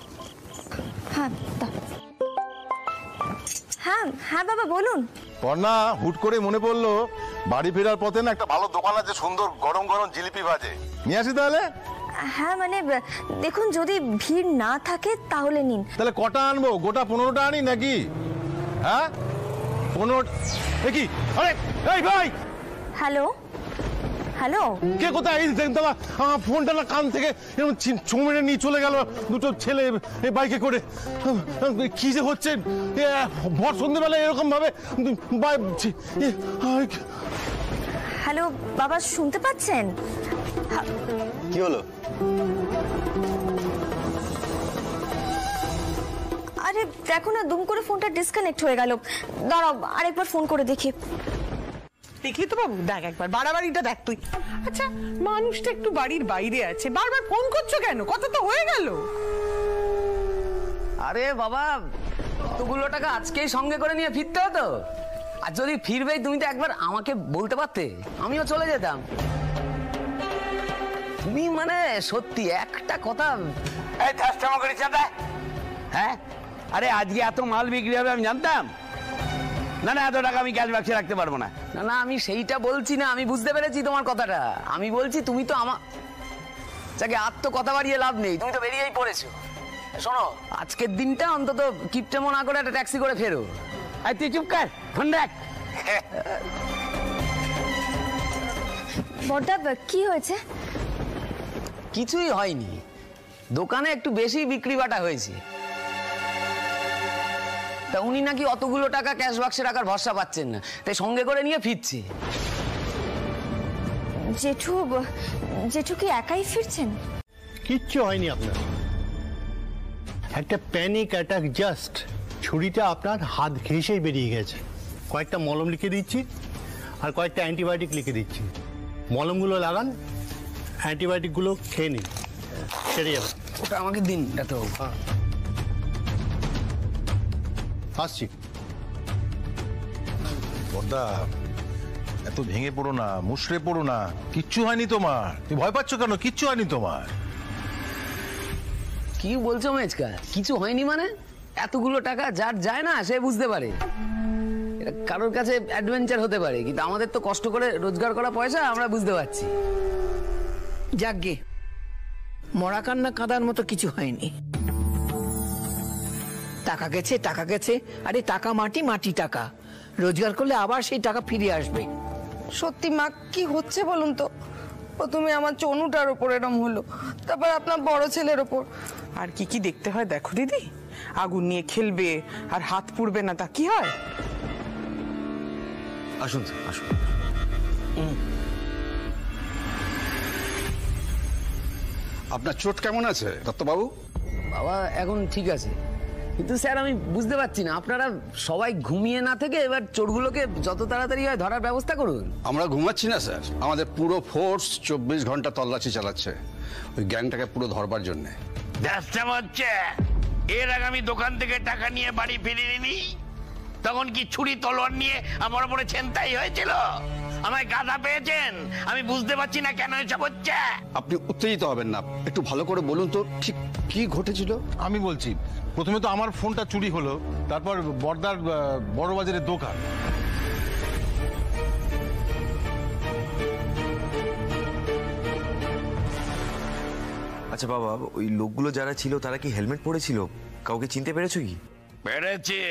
হ্যাঁ হ্যাঁ হ্যাঁ বাবা বলুন। পর্ণা, হুট করে মনে পড়লো বাড়ি ফেরার পথে না একটা ভালো দোকান আছে, সুন্দর গরম গরম জিলিপি ভাজে, নিয়ে আসি তাহলে? হ্যাঁ মানে দেখুন, যদি ভিড় না থাকে তাহলে নিন। তাহলে কটা আনবো? গোটা 15টা আনি নাকি? হ্যাঁ, কোনো কি? আরে এই ভাই, হ্যালো হ্যালো, কে কোথায়? এই দেখতে আমার ফোনটা না কান থেকে এরকম চুমেরে নিয়ে চলে গেল দুটো ছেলে বাইকে করে। কি যে হচ্ছে ভর সন্ধ্যেবেলায় এরকম ভাবে। হ্যালো বাবা, শুনতে পাচ্ছেন? কি হলো? আরে দেখো না, দুম করে ফোনটা ডিসকানেক্ট হয়ে গেল। দাঁড়াও আরেকবার ফোন করে দেখি। দেখলি তো বাবু, দেখ একবার বাড়াবাড়িটা দেখ তুই। আচ্ছা, মানুষটা একটু বাড়ির বাইরে আছে, বারবার ফোন করছো কেন? কথা তো হয়ে গেল। আরে বাবা, এতগুলো টাকা আজকেই সঙ্গে করে নিয়ে ফিরতে হতো। আর যদি ফিরবেই তুমি তো একবার আমাকে বলতে পারতে, আমিও চলে যেতাম। তুমি মানে সত্যি একটা কথা। এই কাস্টমার করে চাঁদা। হ্যাঁ, আরে আজকে এত মাল বিক্রি হবে আমি জানতাম না। না, এত টাকা আমি ক্যাশ বাক্সে রাখতে পারবো না। না না, আমি সেইটা বলছি না, আমি বুঝতে পেরেছি তোমার কথাটা। আমি বলছি তুমি তো যাকে আর তো কথা বাড়িয়ে লাভ নেই, তুমি তো বেরিয়েই পড়েছো। শোনো, আজকের দিনটা অন্তত কিপটেমো না করে একটা ট্যাক্সি করে ফেরো। আর তুই চুপ কর, ফোন রাখ। বড়দা, কি হয়েছে? কিছুই হয়নি, দোকানে একটু বেশি বিক্রি বাটা হয়েছে। তা উনি নাকি অতগুলো টাকা ক্যাশ বাক্সে রাখার ভরসা পাচ্ছেন না, তাই সঙ্গে করে নিয়ে ফিরছে। জেঠু, জেঠু কি একাই ফিরছেন? কিচ্ছু হয়নি আপনার, একটা প্যানিক অ্যাটাক জাস্ট। ছুরিটা আপনার হাত ঘেঁষেই বেরিয়ে গেছে। কয়েকটা মলম লিখে দিচ্ছি আর কয়েকটা অ্যান্টিবায়োটিক লিখে দিচ্ছি। মলমগুলো লাগান, অ্যান্টিবায়োটিকগুলো খেয়ে নিন, সেরে যাবে। ওটা আমাকে দিন। এত আসছি। বড়দা, এত ভেঙে পড়ো না, মুশড়ে পড়ো না। কিচ্ছু হয়নি তোমার, তুমি ভয় পাচ্ছ কেন? কিচ্ছু হয়নি তোমার। কি বলছো মেজকা? কিছু হয়নি মানে? এতগুলো টাকা যার যায় না সে বুঝতে পারে। এটা কারোর কাছে অ্যাডভেঞ্চার হতে পারে, কিন্তু আমাদের তো কষ্ট করে রোজগার করা পয়সা, আমরা বুঝতে পারছি। যাকগে, মরা কান্না কাঁদার মতো কিছু হয়নি। টাকা গেছে, টাকা গেছে। আরে টাকা মাটি, মাটি টাকা। রোজগার করলে আবার সেই টাকা ফিরে আসবে। সত্যি মা, কি হচ্ছে বলুন তো? প্রথমে আমার চনুটার ওপর এরম হলো, তারপর আপনার বড় ছেলের ওপর। আর কি কি দেখতে হয় দেখো দিদি। আগুন নিয়ে খেলবে আর হাত পুড়বে না, তা কি হয়? আসুন আসুন। আপনার চোট কেমন আছে দত্তবাবু? বাবা এখন ঠিক আছে, কিন্তু স্যার আমি বুঝতে পারছি না, আপনারা সবাই ঘুমিয়ে না থেকে এবার চোরগুলোকে যত তাড়াতাড়ি হয় ধরার ব্যবস্থা করুন। আমরা ঘুমাচ্ছি না স্যার, আমাদের পুরো ফোর্স 24 ঘন্টা তল্লাশি চালাচ্ছে ওই গ্যাংটাকে পুরো ধরবার জন্য। চেষ্টা হচ্ছে। এর আগে আমি দোকান থেকে টাকা নিয়ে বাড়ি ফিরিনি, তখন কি ছুরি তলোয়ার নিয়ে আমার উপরে ছিনতাই হয়েছিল? আমায় গাধা পেয়েছেন? আমি বুঝতে পারছি না কেন এসব হচ্ছে। আপনি উত্তেজিত হবেন না, একটু ভালো করে বলুন তো ঠিক কি ঘটেছিল। আমি বলছি, প্রথমে তো আমার ফোনটা চুরি হলো, তারপর বড়দার বড় বাজারের দোকান। আচ্ছা বাবা, ওই লোকগুলো যারা ছিল তারা কি হেলমেট পরেছিল? কাউকে চিনতে পেরেছো কি? পেরেছি।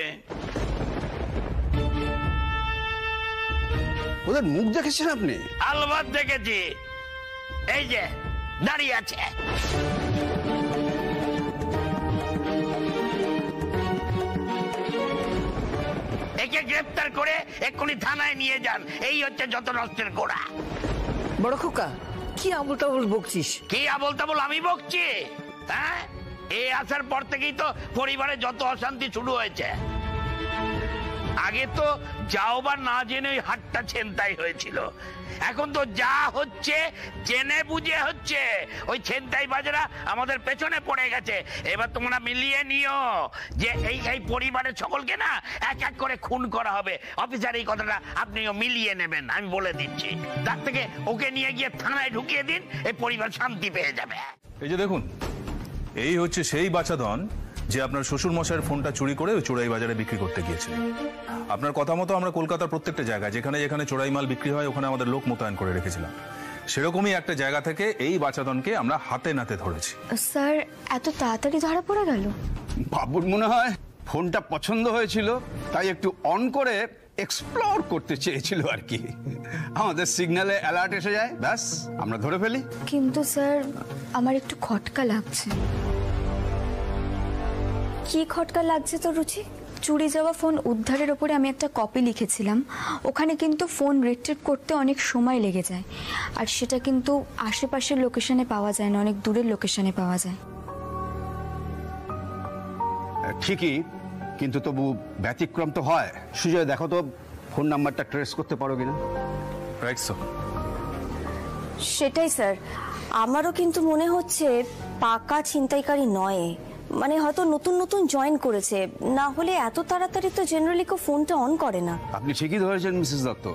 ওদের মুখ দেখেছেন আপনি? আলবাত দেখেছি, এই যে দাঁড়িয়ে আছে। একে গ্রেফতার করে এক্ষুনি থানায় নিয়ে যান। এই হচ্ছে যত নষ্টের গোড়া। বড় খোকা, কি আবল তাবল বকছিস? কি আবল তাবল আমি বকছি? হ্যাঁ, এই আসার পর থেকেই তো পরিবারে যত অশান্তি শুরু হয়েছে। আগে তো যাও বা না জেনে ওই হাটটা ছিনতাই হয়েছিল, এখন তো যা হচ্ছে জেনে বুঝে হচ্ছে। ওই ছিনতাই বাজারা আমাদের পেছনে পড়ে গেছে। এবার তোমরা মিলিয়ে নিও যে এই পরিবারের সকলকে না এক এক করে খুন করা হবে। অফিসার, এই কথাটা আপনিও মিলিয়ে নেবেন, আমি বলে দিচ্ছি। তার থেকে ওকে নিয়ে গিয়ে থানায় ঢুকিয়ে দিন, এই পরিবার শান্তি পেয়ে যাবে। এই যে দেখুন, এই হচ্ছে সেই বাছাধন যে আপনার শ্বশুর মশাইয়ের ফোনটা চুরি করে ওই চোরাই বাজারে বিক্রি করতে গিয়েছিল। আপনার কথা মতো আমরা কলকাতার প্রত্যেকটা জায়গায় যেখানে যেখানে চোরাই মাল বিক্রি হয় ওখানে আমাদের লোক মোতায়েন করে রেখেছিলাম। সেরকমই একটা জায়গা থেকে এই বাছাধনকে আমরা হাতে নাতে ধরেছি। স্যার, এত তাড়াতাড়ি ধরা পড়ে গেল? বাবুর মনে হয় ফোনটা পছন্দ হয়েছিল, তাই একটু অন করে এক্সপ্লোর করতে চেয়েছিল আর কি। আমাদের সিগন্যালে অ্যালার্ট এসে যায়, ব্যাস আমরা ধরে ফেলি। কিন্তু স্যার আমার একটু খটকা লাগছে। কি খটকা লাগছে তো রুচি? চুরি যাওয়া ফোন উদ্ধারের ওপরে আমি একটা কপি লিখেছিলাম, ওখানে কিন্তু ফোন রিট্রিভ করতে অনেক সময় লেগে যায়, আর সেটা কিন্তু আশেপাশের লোকেশনে পাওয়া যায় না, অনেক দূরের লোকেশনে পাওয়া যায়। ঠিকই, কিন্তু তবু ব্যতিক্রম তো হয়। সুজয় দেখো তো ফোন নাম্বারটা ট্রেস করতে পারো কিনা। Right sir. সেটাই স্যার, আমারও কিন্তু মনে হচ্ছে পাকা ছিনতাইকারী নয়, মানে হয়তো নতুন নতুন জয়েন করেছে, না হলে এত তাড়াতাড়ি তো জেনারেলি কেউ ফোনটা অন করে না। আপনি ঠিকই ধরেছেন মিসেস দত্ত,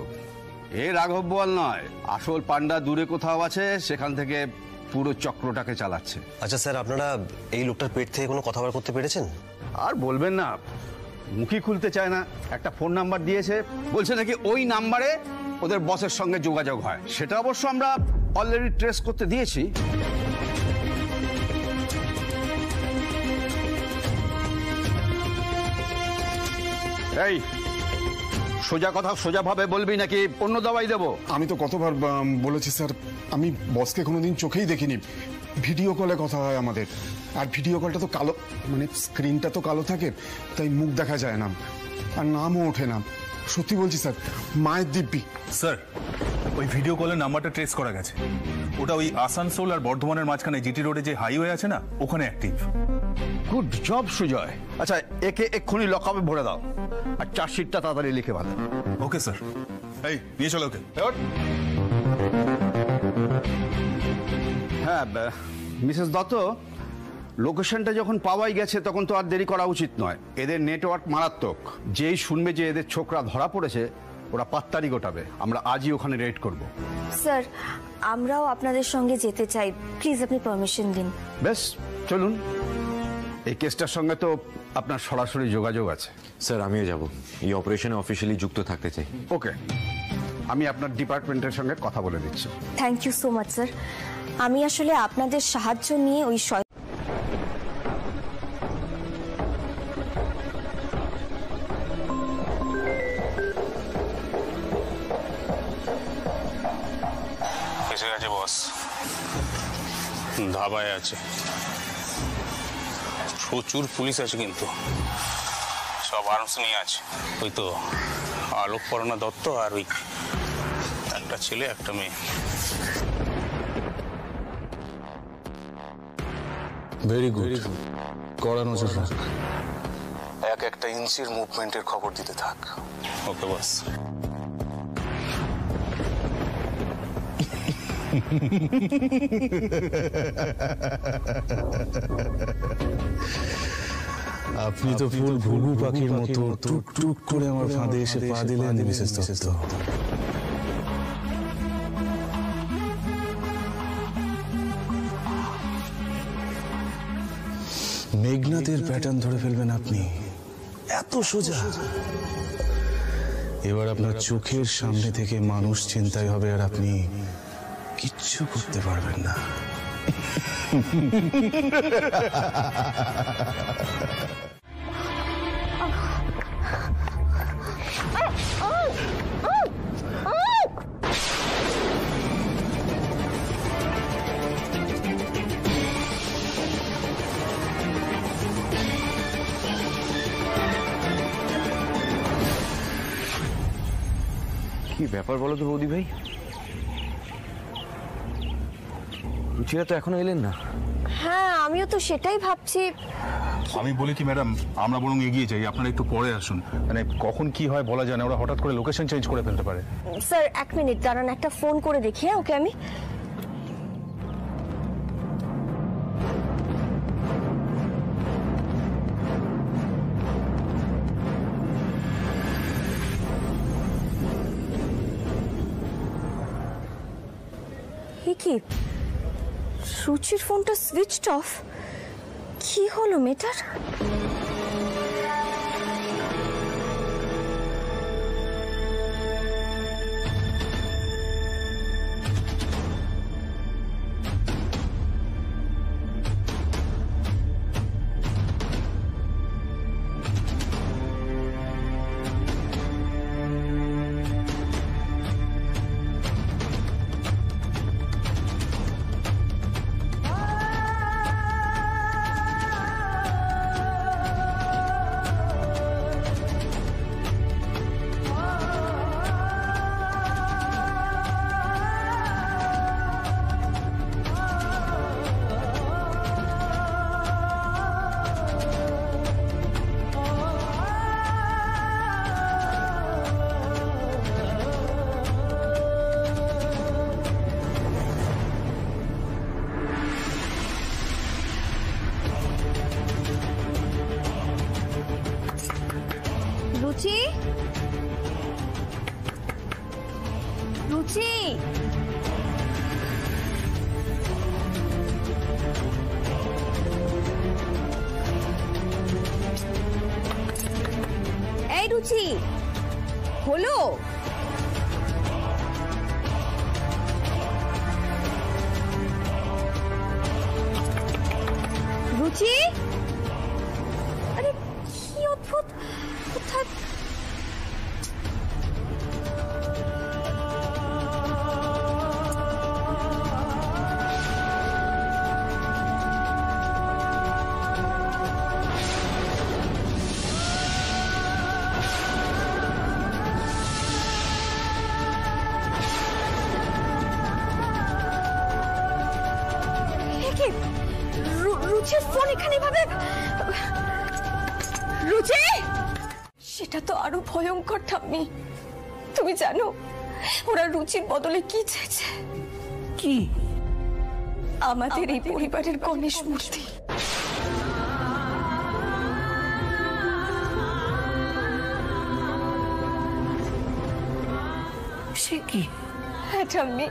এ রাঘব বোয়াল নয়, আসল পান্ডা দূরে কোথাও আছে, সেখান থেকে পুরো চক্রটাকে চালাচ্ছে। আচ্ছা স্যার, আপনারা এই লোকটার পেট থেকে কোনো কথা বার করতে পেরেছেন? আর বলবেন না, মুখই খুলতে চায় না। একটা ফোন নাম্বার দিয়েছে, বলছে নাকি ওই নাম্বারে ওদের বসের সঙ্গে যোগাযোগ হয়। সেটা অবশ্য আমরা অলরেডি ট্রেস করতে দিয়েছি। এই সোজা কথা সোজাভাবে বলবি নাকি অন্য দাওয়াই দেবো? আমি তো কতবার বলেছি স্যার, আমি বসকে কোনোদিন চোখেই দেখিনি। ভিডিও কলে কথা হয় আমাদের, আর ভিডিও কলটা তো কালো, মানে স্ক্রিনটা তো কালো থাকে, তাই মুখ দেখা যায় না, আর নামও ওঠে না। সত্যি বলছি স্যার, মায়ের দিব্যি। স্যার, ওই ভিডিও কলের নাম্বারটা ট্রেস করা গেছে। ওটা ওই আসানসোল আর বর্ধমানের মাঝখানে জিটি রোডে যে হাইওয়ে আছে না, ওখানে অ্যাক্টিভ। Good job Sujoy. আচ্ছা, একে এক্ষুনি লকআপে ভরে দাও, আর চার্জশিটটা তাড়াতাড়ি লিখে বাঁধো। Okay sir. এই নিয়ে চলো ওকে। হ্যাঁ মিসেস দত্ত, লোকেশনটা যখন পাওয়াই গেছে তখন তো আর দেরি করা উচিত নয়। এদের নেটওয়ার্ক মারাত্মক, যেই শুনবে যে এদের ছোকরা ধরা পড়েছে ওরা পাত্তারি গোটাবে। আমরা আজই ওখানে রেড করব। স্যার, আমরাও আপনাদের সঙ্গে যেতে চাই, প্লিজ আপনি পারমিশন দিন। বেশ, চলুন। এই কেসটার সঙ্গে তো আপনার সরাসরি যোগাযোগ আছে। স্যার, আমিও যাব, এই অপারেশনে অফিসিয়ালি যুক্ত থাকতে চাই। ওকে, আমি আপনার ডিপার্টমেন্টের সঙ্গে কথা বলে দিচ্ছি। Thank you so much sir. আমি আসলে আপনাদের সাহায্য নিয়ে ওই এসে গেছে বস, ধাবায় আছে, প্রচুর পুলিশ আছে, কিন্তু সব আর্মস নিয়ে আছে। ওই তো আলোকপর্ণা দত্ত আর ওই একটা ছেলে একটা মেয়ে। ভেরি গুড, কড়া নজর রাখ। এক একটা ইঞ্চির মুভমেন্টের খবর দিতে থাক। ওকে বস। আপনি তো ফুল ঘুঘু পাখির মতো টুক টুক করে আমার ফাঁদে এসে পা দিলেন মিসেস দত্ত। মেঘনাদের প্যাটার্ন ধরে ফেলবেন আপনি, এত সোজা। এবার আপনার চোখের সামনে থেকে মানুষ ছিনতাই হবে, আর আপনি কিচ্ছু করতে পারবেন না। কি ব্যাপার বলো তো বৌদি ভাই, রুচিরা তো এখনো এলেন না। হ্যাঁ, আমিও তো সেটাই ভাবছি। আমি বলি কি ম্যাডাম, আমরা বরং এগিয়ে যাই, আপনারা একটু পরে আসুন। মানে কখন কি হয় বলা যায় না, ওরা হঠাৎ করে লোকেশন চেঞ্জ করে ফেলতে পারে। স্যার, এক মিনিট দাঁড়ান, একটা ফোন করে দেখি। হ্যাঁ, ওকে আমি। কি রুচির ফোনটা সুইচড অফ? কি হলো মেয়েটার? রুচি, এই রুচি, হলো? রুচি, আরে কি অদ্ভুত কোথায়। রুচির ফোন এখানে ভাবে। রুচি, সেটা তো আরো ভয়ঙ্কর ঠাম্মি। তুমি জানো ওরা রুচির বদলে কি চেয়েছে? কি? আমাদের এই পরিবারের গণেশ মূর্তি। সে কি? হ্যাঁ ঠাম্মি,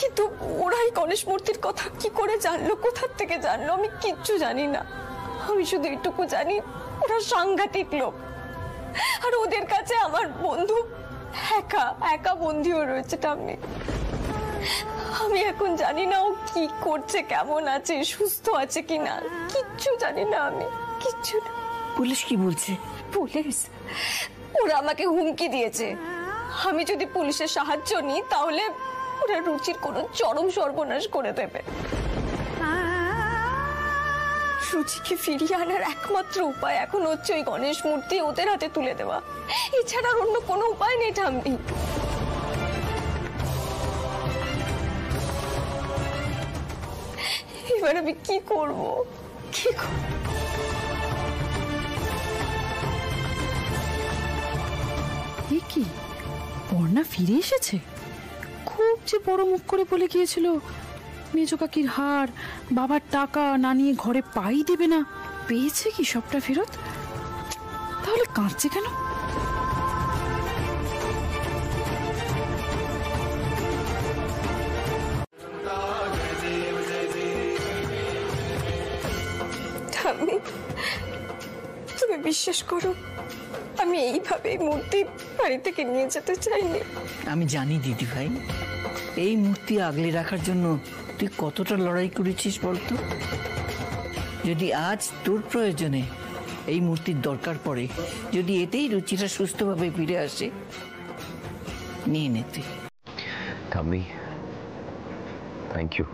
কিন্তু ওরাই গণেশ মূর্তির কথা কি করে জানলো, কোথা থেকে জানলো আমি কিচ্ছু জানি না। আমি শুধু এটুকু জানি ওরা সাংঘাতিক লোক, আর ওদের কাছে আমার বন্ধু একা একা বন্দিও রয়েছে ঠাম্মি। আমি এখন জানি না ও কি করছে, কেমন আছে, সুস্থ আছে কিনা, কিচ্ছু জানি না আমি, কিচ্ছু না। পুলিশ কি বলছে? পুলিশ? ওরা আমাকে হুমকি দিয়েছে আমি যদি পুলিশের সাহায্য নিই তাহলে ওরা রুচির কোনো চরম সর্বনাশ করে দেবে। রুচিকে ফিরিয়ে আনার একমাত্র উপায় এখন হচ্ছে ওই গণেশ মূর্তি ওদের হাতে তুলে দেওয়া, এছাড়া অন্য কোনো উপায় নেই ঠাম্মি। এবার আমি কি করব, কি করব? কি পর্ণা ফিরে এসেছে? খুব যে বড় মুখ করে বলে গিয়েছিল মেজো কাকির হার, বাবার টাকা না নিয়ে ঘরে পাই দেবে না, পেয়েছে কি সবটা ফেরত? তাহলে কাঁদছে কেন? তুমি বিশ্বাস করো আমি এইভাবে মূর্তি বাড়ি থেকে নিয়ে যেতে চাইনি। আমি জানি দিদি ভাই, এই মূর্তি আগলে রাখার জন্য তুই কতটা লড়াই করেছিস বলতো। যদি আজ তোর প্রয়োজনে এই মূর্তির দরকার পড়ে, যদি এতেই রুচিটা সুস্থভাবে ফিরে আসে, নিয়ে নে তুই। ঠাম্মি, থ্যাংক ইউ।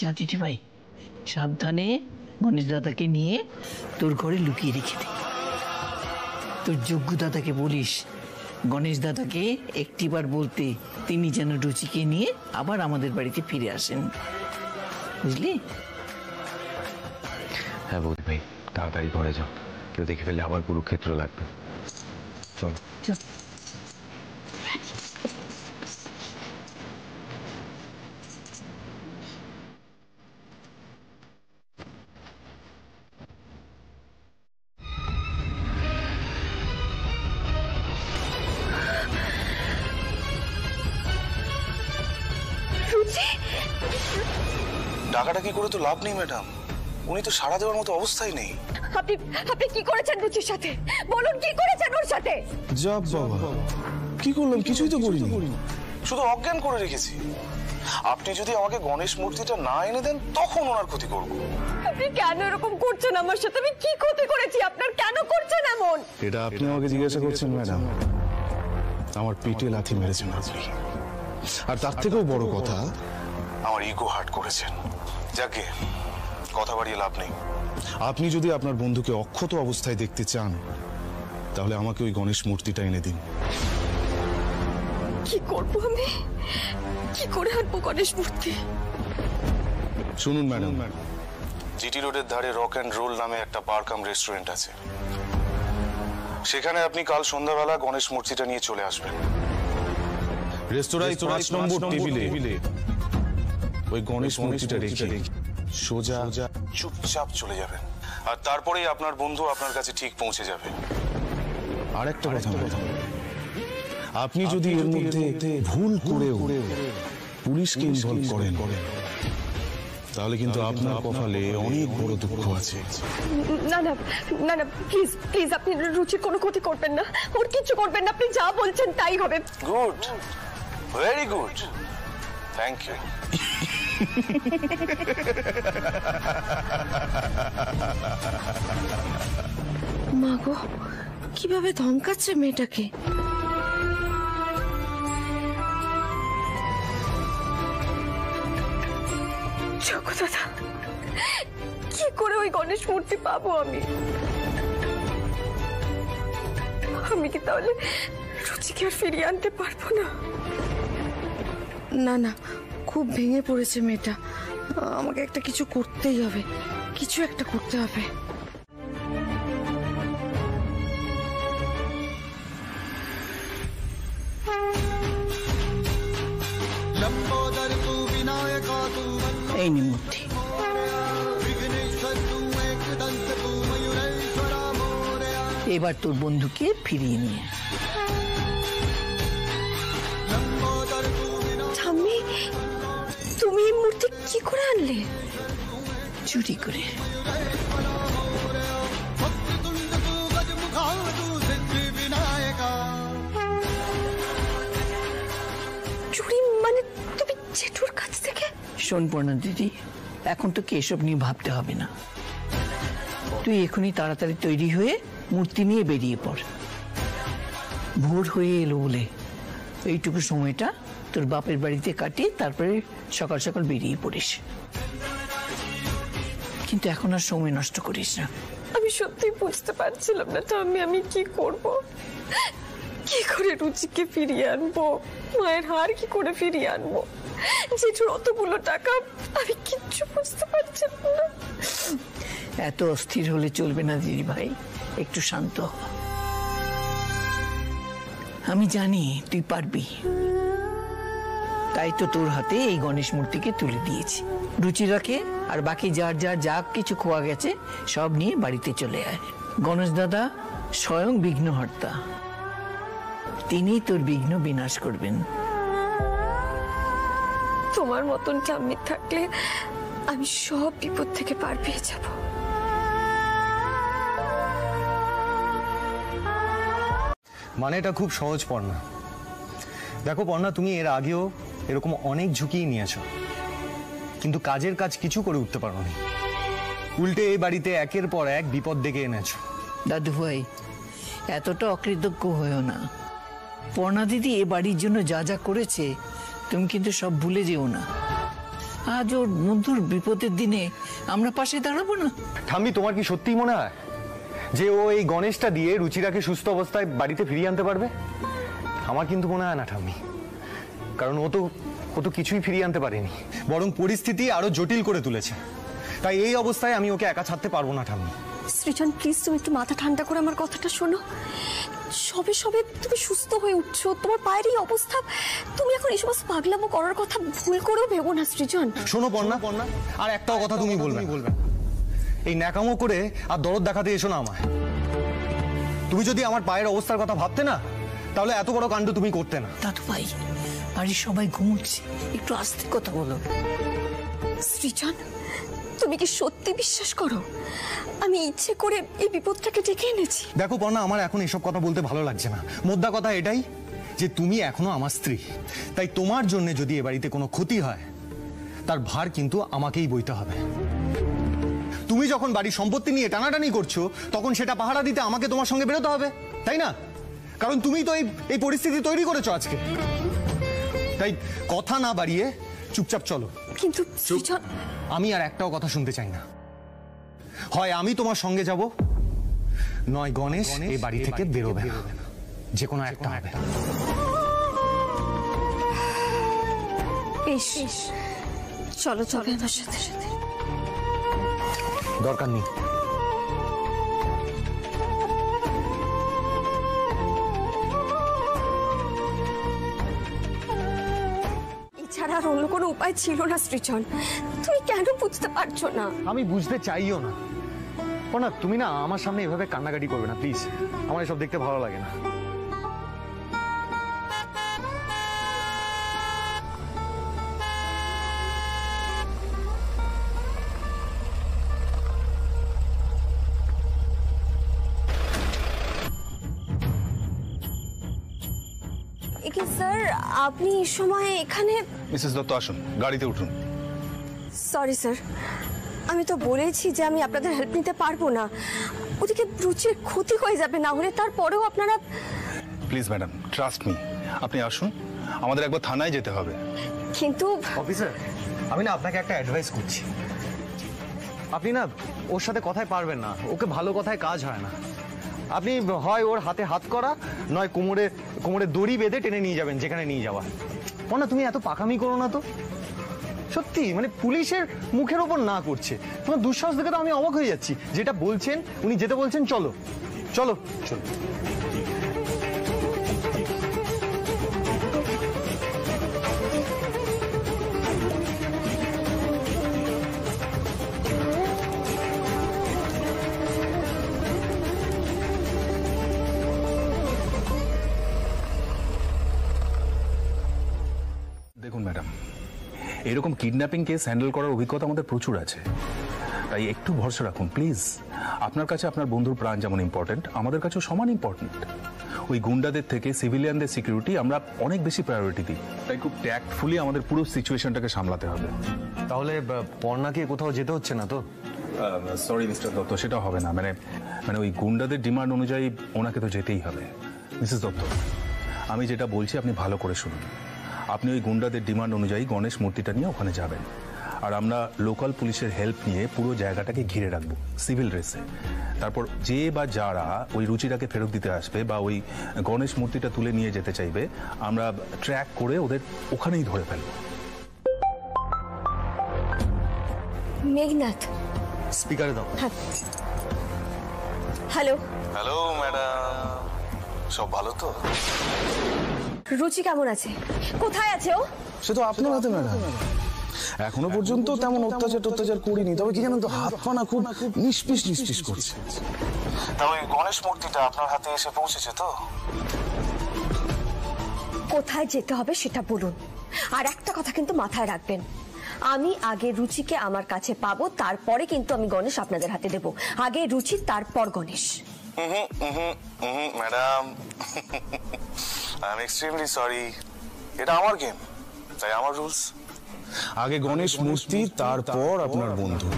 যা দিদি ভাই, সাবধানে গণেশ দাদাকে নিয়ে তোর ঘরে লুকিয়ে রেখে দে। তোর যোগ্য দাদাকে বলিস গণেশ দাদাকে একটিবার বলতে তিনি যেন রুচিকে নিয়ে আবার আমাদের বাড়িতে ফিরে আসেন, বুঝলি? হ্যাঁ বৌদি ভাই, তাড়াতাড়ি ঘরে যাও, কেউ দেখে ফেললে আবার কুরুক্ষেত্র লাগবে। চল চল। ডাকাডাকি করে তো লাভ নেই ম্যাডাম, উনি তো সাড়া দেওয়ার মতো অবস্থায় নেই। আপনি কি করেছেন রুচির সাথে? বলুন কি করেছেন ওর সাথে? যা বাবা, কি করলাম? কিছুই তো করিনি, শুধু অজ্ঞান করে রেখেছি। আপনি যদি আমাকে গণেশ মূর্তিটা না এনে দেন তখন ওনার ক্ষতি করব। আপনি কেন এরকম করছেন আমার সাথে? আমি কি ক্ষতি করেছি আপনার? কেন করছেন এমন? এটা আপনি আমাকে জিজ্ঞাসা করছেন ম্যাডাম? আমার পেটে লাথি মেরেছেন আপনি, আর তার থেকেও বড় কথা আমার ইগো হার্ট করেছেন। যাকে কথা বাড়িয়ে লাভ নেই। আপনি যদি আপনার বন্ধুকে অক্ষত অবস্থায় দেখতে চান তাহলে আমাকে ওই গণেশ মূর্তিটা এনে দিন। কি করবো আমি? কি করে আনবো গণেশ মূর্তি? শুনুন ম্যাডাম, জিটি রোডের ধারে রক অ্যান্ড রোল নামে একটা বার কাম রেস্টুরেন্ট আছে, সেখানে আপনি কাল সন্ধ্যাবেলা গণেশ মূর্তিটা নিয়ে চলে আসবেন। রেস্তোরাঁয় 5 নম্বর টেবিলে ওই গণেশ মূর্তিটা রেখে সোজা চুপচাপ চলে যাবেন, আর তারপরেই আপনার বন্ধু আপনার কাছে ঠিক পৌঁছে যাবে। আর একটা কথা, আপনি যদি এর মধ্যে ভুল করেও পুলিশকে ইনভলভ করেন তাহলে কিন্তু আপনার কপালে অনেক বড় দুঃখ আছে। না না না না, প্লিজ প্লিজ, আপনি রুচির কোনো ক্ষতি করবেন না, ওর কিছু করবেন না, আপনি যা বলছেন তাই হবে। Good, very good, thank you. মা গো, কিভাবে ধমকাচ্ছে মেয়েটাকে। জগৎ দাদা, কি করে ওই গণেশ মূর্তি পাবো আমি? আমি কি তাহলে রুচিকে আর ফিরিয়ে আনতে পারবো না? না না, খুব ভেঙে পড়েছে মেয়েটা, আমাকে একটা কিছু করতেই হবে, কিছু একটা করতে হবে। এই নে মূর্তি। এবার তোর বন্ধুকে ফিরিয়ে নিয়ে। ঠাম্মি, তুমি এই মূর্তি কি করে আনলে? চুরি করে। চুরি মানে তুমি জেঠুর কাছ থেকে? শোন পর্ণা দিদি, এখন তোকে এসব নিয়ে ভাবতে হবে না। তুই এখনই তাড়াতাড়ি তৈরি হয়ে মূর্তি নিয়ে বেরিয়ে পড়। ভোর হয়ে এলো বলে এইটুকু সময়টা তোর বাপের বাড়িতে কাটিয়ে তারপরে সকাল সকাল বেরিয়ে পড়িস, কিন্তু এখন আর সময় নষ্ট করিস না। আমি সত্যি বুঝতে পারছিলাম না ঠাম্মি, আমি কি করব, কি করে রুচিকে ফিরিয়ে আনবো, মায়ের হার কি করে ফিরিয়ে আনবো, জেঠুর অতগুলো টাকা, আমি কিচ্ছু বুঝতে পারছিলাম না। এত অস্থির হলে চলবে না দিদি ভাই, একটু শান্ত হ। আমি জানি তুই পারবি, তাই তো তোর হাতে এই গণেশ মূর্তিকে তুলে দিয়েছি। রুচিরাকে আর বাকি যার যার যা কিছু খোয়া গেছে সব নিয়ে বাড়িতে চলে আয়। গণেশ দাদা স্বয়ং বিঘ্নহর্তা, তিনি তোর বিঘ্ন বিনাশ করবেন। তোমার মতন ঠাম্মি থাকলে আমি সব বিপদ থেকে পার পেয়ে যাব। মানে এটা খুব সহজ পর্ণা। দেখো পর্ণা, তুমি এর আগেও এরকম অনেক ঝুঁকিই নিয়েছ, কিন্তু কাজের কাজ কিছু করে উঠতে পারোনি। উল্টে এই বাড়িতে একের পর এক বিপদ ডেকে এনেছো। দাদু ভাই, এতটা অকৃতজ্ঞ হয়েও না। পর্ণা দিদি এ বাড়ির জন্য যা যা করেছে তুমি কিন্তু সব ভুলে যেও না। আজ ওর বন্ধুর বিপদের দিনে আমরা পাশে দাঁড়াবো না? ঠাম্মি, তোমার কি সত্যিই মনে হয় যে ও এই গণেশটা দিয়ে রুচিরাকে সুস্থ অবস্থায় বাড়িতে ফিরিয়ে আনতে পারবে? আমার কিন্তু মনে হয় না ঠাম্মি, কারণ ও তো কিছুই ফিরিয়ে আনতে পারেনি, বরং পরিস্থিতি আরো জটিল করে তুলেছে। তাই এই অবস্থায় আমি ওকে একা ছাড়তে পারবো না ঠাম্মি। সৃজন, প্লিজ তুমি একটু মাথা ঠান্ডা করে আমার কথাটা শোনো। সবে সবে তুমি সুস্থ হয়ে উঠছো, তোমার পায়ের এই অবস্থা, তুমি এখন এই সমস্ত পাগলামো করার কথা ভুল করেও ভেবো না সৃজন। শোনো পর্ণা, আর একটাও কথা তুমি বলবে। এই ন্যাকামো করে আর দরদ দেখাতে এসো না আমায়। তুমি যদি আমার পায়ের অবস্থার কথা ভাবতে না, তাহলে এত বড় কাণ্ড তুমি করতে না। দাদু ভাই, বাড়ির সবাই ঘুমোচ্ছে, একটু আস্তে কথা বলো। সৃজন, তুমি কি সত্যি বিশ্বাস করো আমি ইচ্ছে করে এই বিপদটাকে ডেকে এনেছি? দেখো পর্ণা, আমার এখন এসব কথা বলতে ভালো লাগছে না। মোদ্দা কথা এটাই যে তুমি এখনো আমার স্ত্রী, তাই তোমার জন্য যদি এ বাড়িতে কোনো ক্ষতি হয় তার ভার কিন্তু আমাকেই বইতে হবে। তুমি যখন বাড়ির সম্পত্তি নিয়ে টানাটানি করছো, তখন সেটা পাহারা দিতে আমাকে তোমার সঙ্গে বেরোতে হবে, তাই না? কারণ তুমি তো এই পরিস্থিতি তৈরি করেছো আজকে। তাই কথা না বাড়িয়ে চুপচাপ চলো। কিন্তু আমি আর একটাও কথা শুনতে চাই না। হয় আমি তোমার সঙ্গে যাব, নয় গণেশ এই বাড়ি থেকে বেরোবে না। যে কোনো একটা হবে। বেশ, চলো চলো আমার সাথে। দরকার নেই। এছাড়া আর অন্য কোনো উপায় ছিল না সৃজন। তুমি কেন বুঝতে পারছো না? আমি বুঝতে চাইও না। পর্ণা, তুমি না আমার সামনে এভাবে কান্নাকাটি করবে না প্লিজ, আমার এসব দেখতে ভালো লাগে না। কি স্যার, আপনি এই সময় এখানে? মিসেস দত্ত আসুন, গাড়িতে উঠুন। সরি স্যার, আমি তো বলেছি যে আমি আপনাদের হেল্প নিতে পারবো না। ওদিকে রুচির ক্ষতি হয়ে যাবে না হলে, তারপরেও আপনারা। প্লিজ ম্যাডাম, ট্রাস্ট মি, আপনি আসুন, আমাদের একবার থানায় যেতে হবে। কিন্তু অফিসার, আমি না আপনাকে একটা অ্যাডভাইস করছি। আপনি না ওর সাথে কথায় পারবেন না, ওকে ভালো কথায় কাজ হয় না। আপনি হয় ওর হাতে হাত করা, নয় কোমরে কোমরে দড়ি বেঁধে টেনে নিয়ে যাবেন যেখানে নিয়ে যাওয়া। না, তুমি এত পাকামি করো না তো। সত্যি মানে পুলিশের মুখের ওপর না করছে, তোমার দুঃসাহস দেখে তো আমি অবাক হয়ে যাচ্ছি। যেটা বলছেন, উনি যেতে বলছেন, চলো চলো চলো। দেখুন ম্যাডাম, এরকম কিডন্যাপিং কেস হ্যান্ডেল করার অভিজ্ঞতা আমাদের প্রচুর আছে, তাই একটু ভরসা রাখুন প্লিজ। আপনার কাছে আপনার বন্ধুর প্রাণ যেমন ইম্পর্টেন্ট, আমাদের কাছেও সমান ইম্পর্টেন্ট। ওই গুন্ডাদের থেকে সিভিলিয়ানদের সিকিউরিটি আমরা অনেক বেশি প্রায়োরিটি দিই, তাই খুব ট্যাক্টফুলি আমাদের পুরো সিচুয়েশনটাকে সামলাতে হবে। তাহলে পর্ণাকে কোথাও যেতে হচ্ছে না তো? সরি মিস্টার দত্ত, সেটা হবে না। মানে মানে ওই গুন্ডাদের ডিমান্ড অনুযায়ী ওনাকে তো যেতেই হবে। মিসেস দত্ত, আমি যেটা বলছি আপনি ভালো করে শুনুন। আপনি ওই গুন্ডাদের ডিমান্ড অনুযায়ী গণেশ মূর্তিটা নিয়ে ওখানে যাবেন, আর আমরা লোকাল পুলিশের হেল্প নিয়ে পুরো জায়গাটাকে ঘিরে রাখবো সিভিল ড্রেসে। তারপর যে বা যারা ওই রুচিটাকে ফেরত দিতে আসবে বা ওই গণেশ মূর্তিটা তুলে নিয়ে যেতে চাইবে, আমরা ট্র্যাক করে ওদের ওখানেই ধরে ফেলবো। মেঘনাথ, স্পিকারে দাও। হ্যালো। হ্যালো ম্যাডাম, সব ভালো তো? রুচি কেমন আছে? কোথায় আছে ও? সে তো আপনার হাতে ম্যাডাম। এখনো পর্যন্ত তেমন অত্যাচার করিনি, তবে কি জানেন তো, হাত পা না খুব নিষ্পিস করছে। তা ওই গণেশ মূর্তিটা আপনার হাতে এসে পৌঁছেছে তো? কোথায় যেতে হবে সেটা বলুন, আর একটা কথা কিন্তু মাথায় রাখবেন, আমি আগে রুচিকে আমার কাছে পাবো, তারপরে কিন্তু আমি গণেশ আপনাদের হাতে দেব। আগে রুচি, তারপর Ganesh. Madam, I am extremely sorry, এটা আমার গেম, তাই আমার রুলস। আগে গণেশ মূর্তি, তারপর আপনার বন্ধু।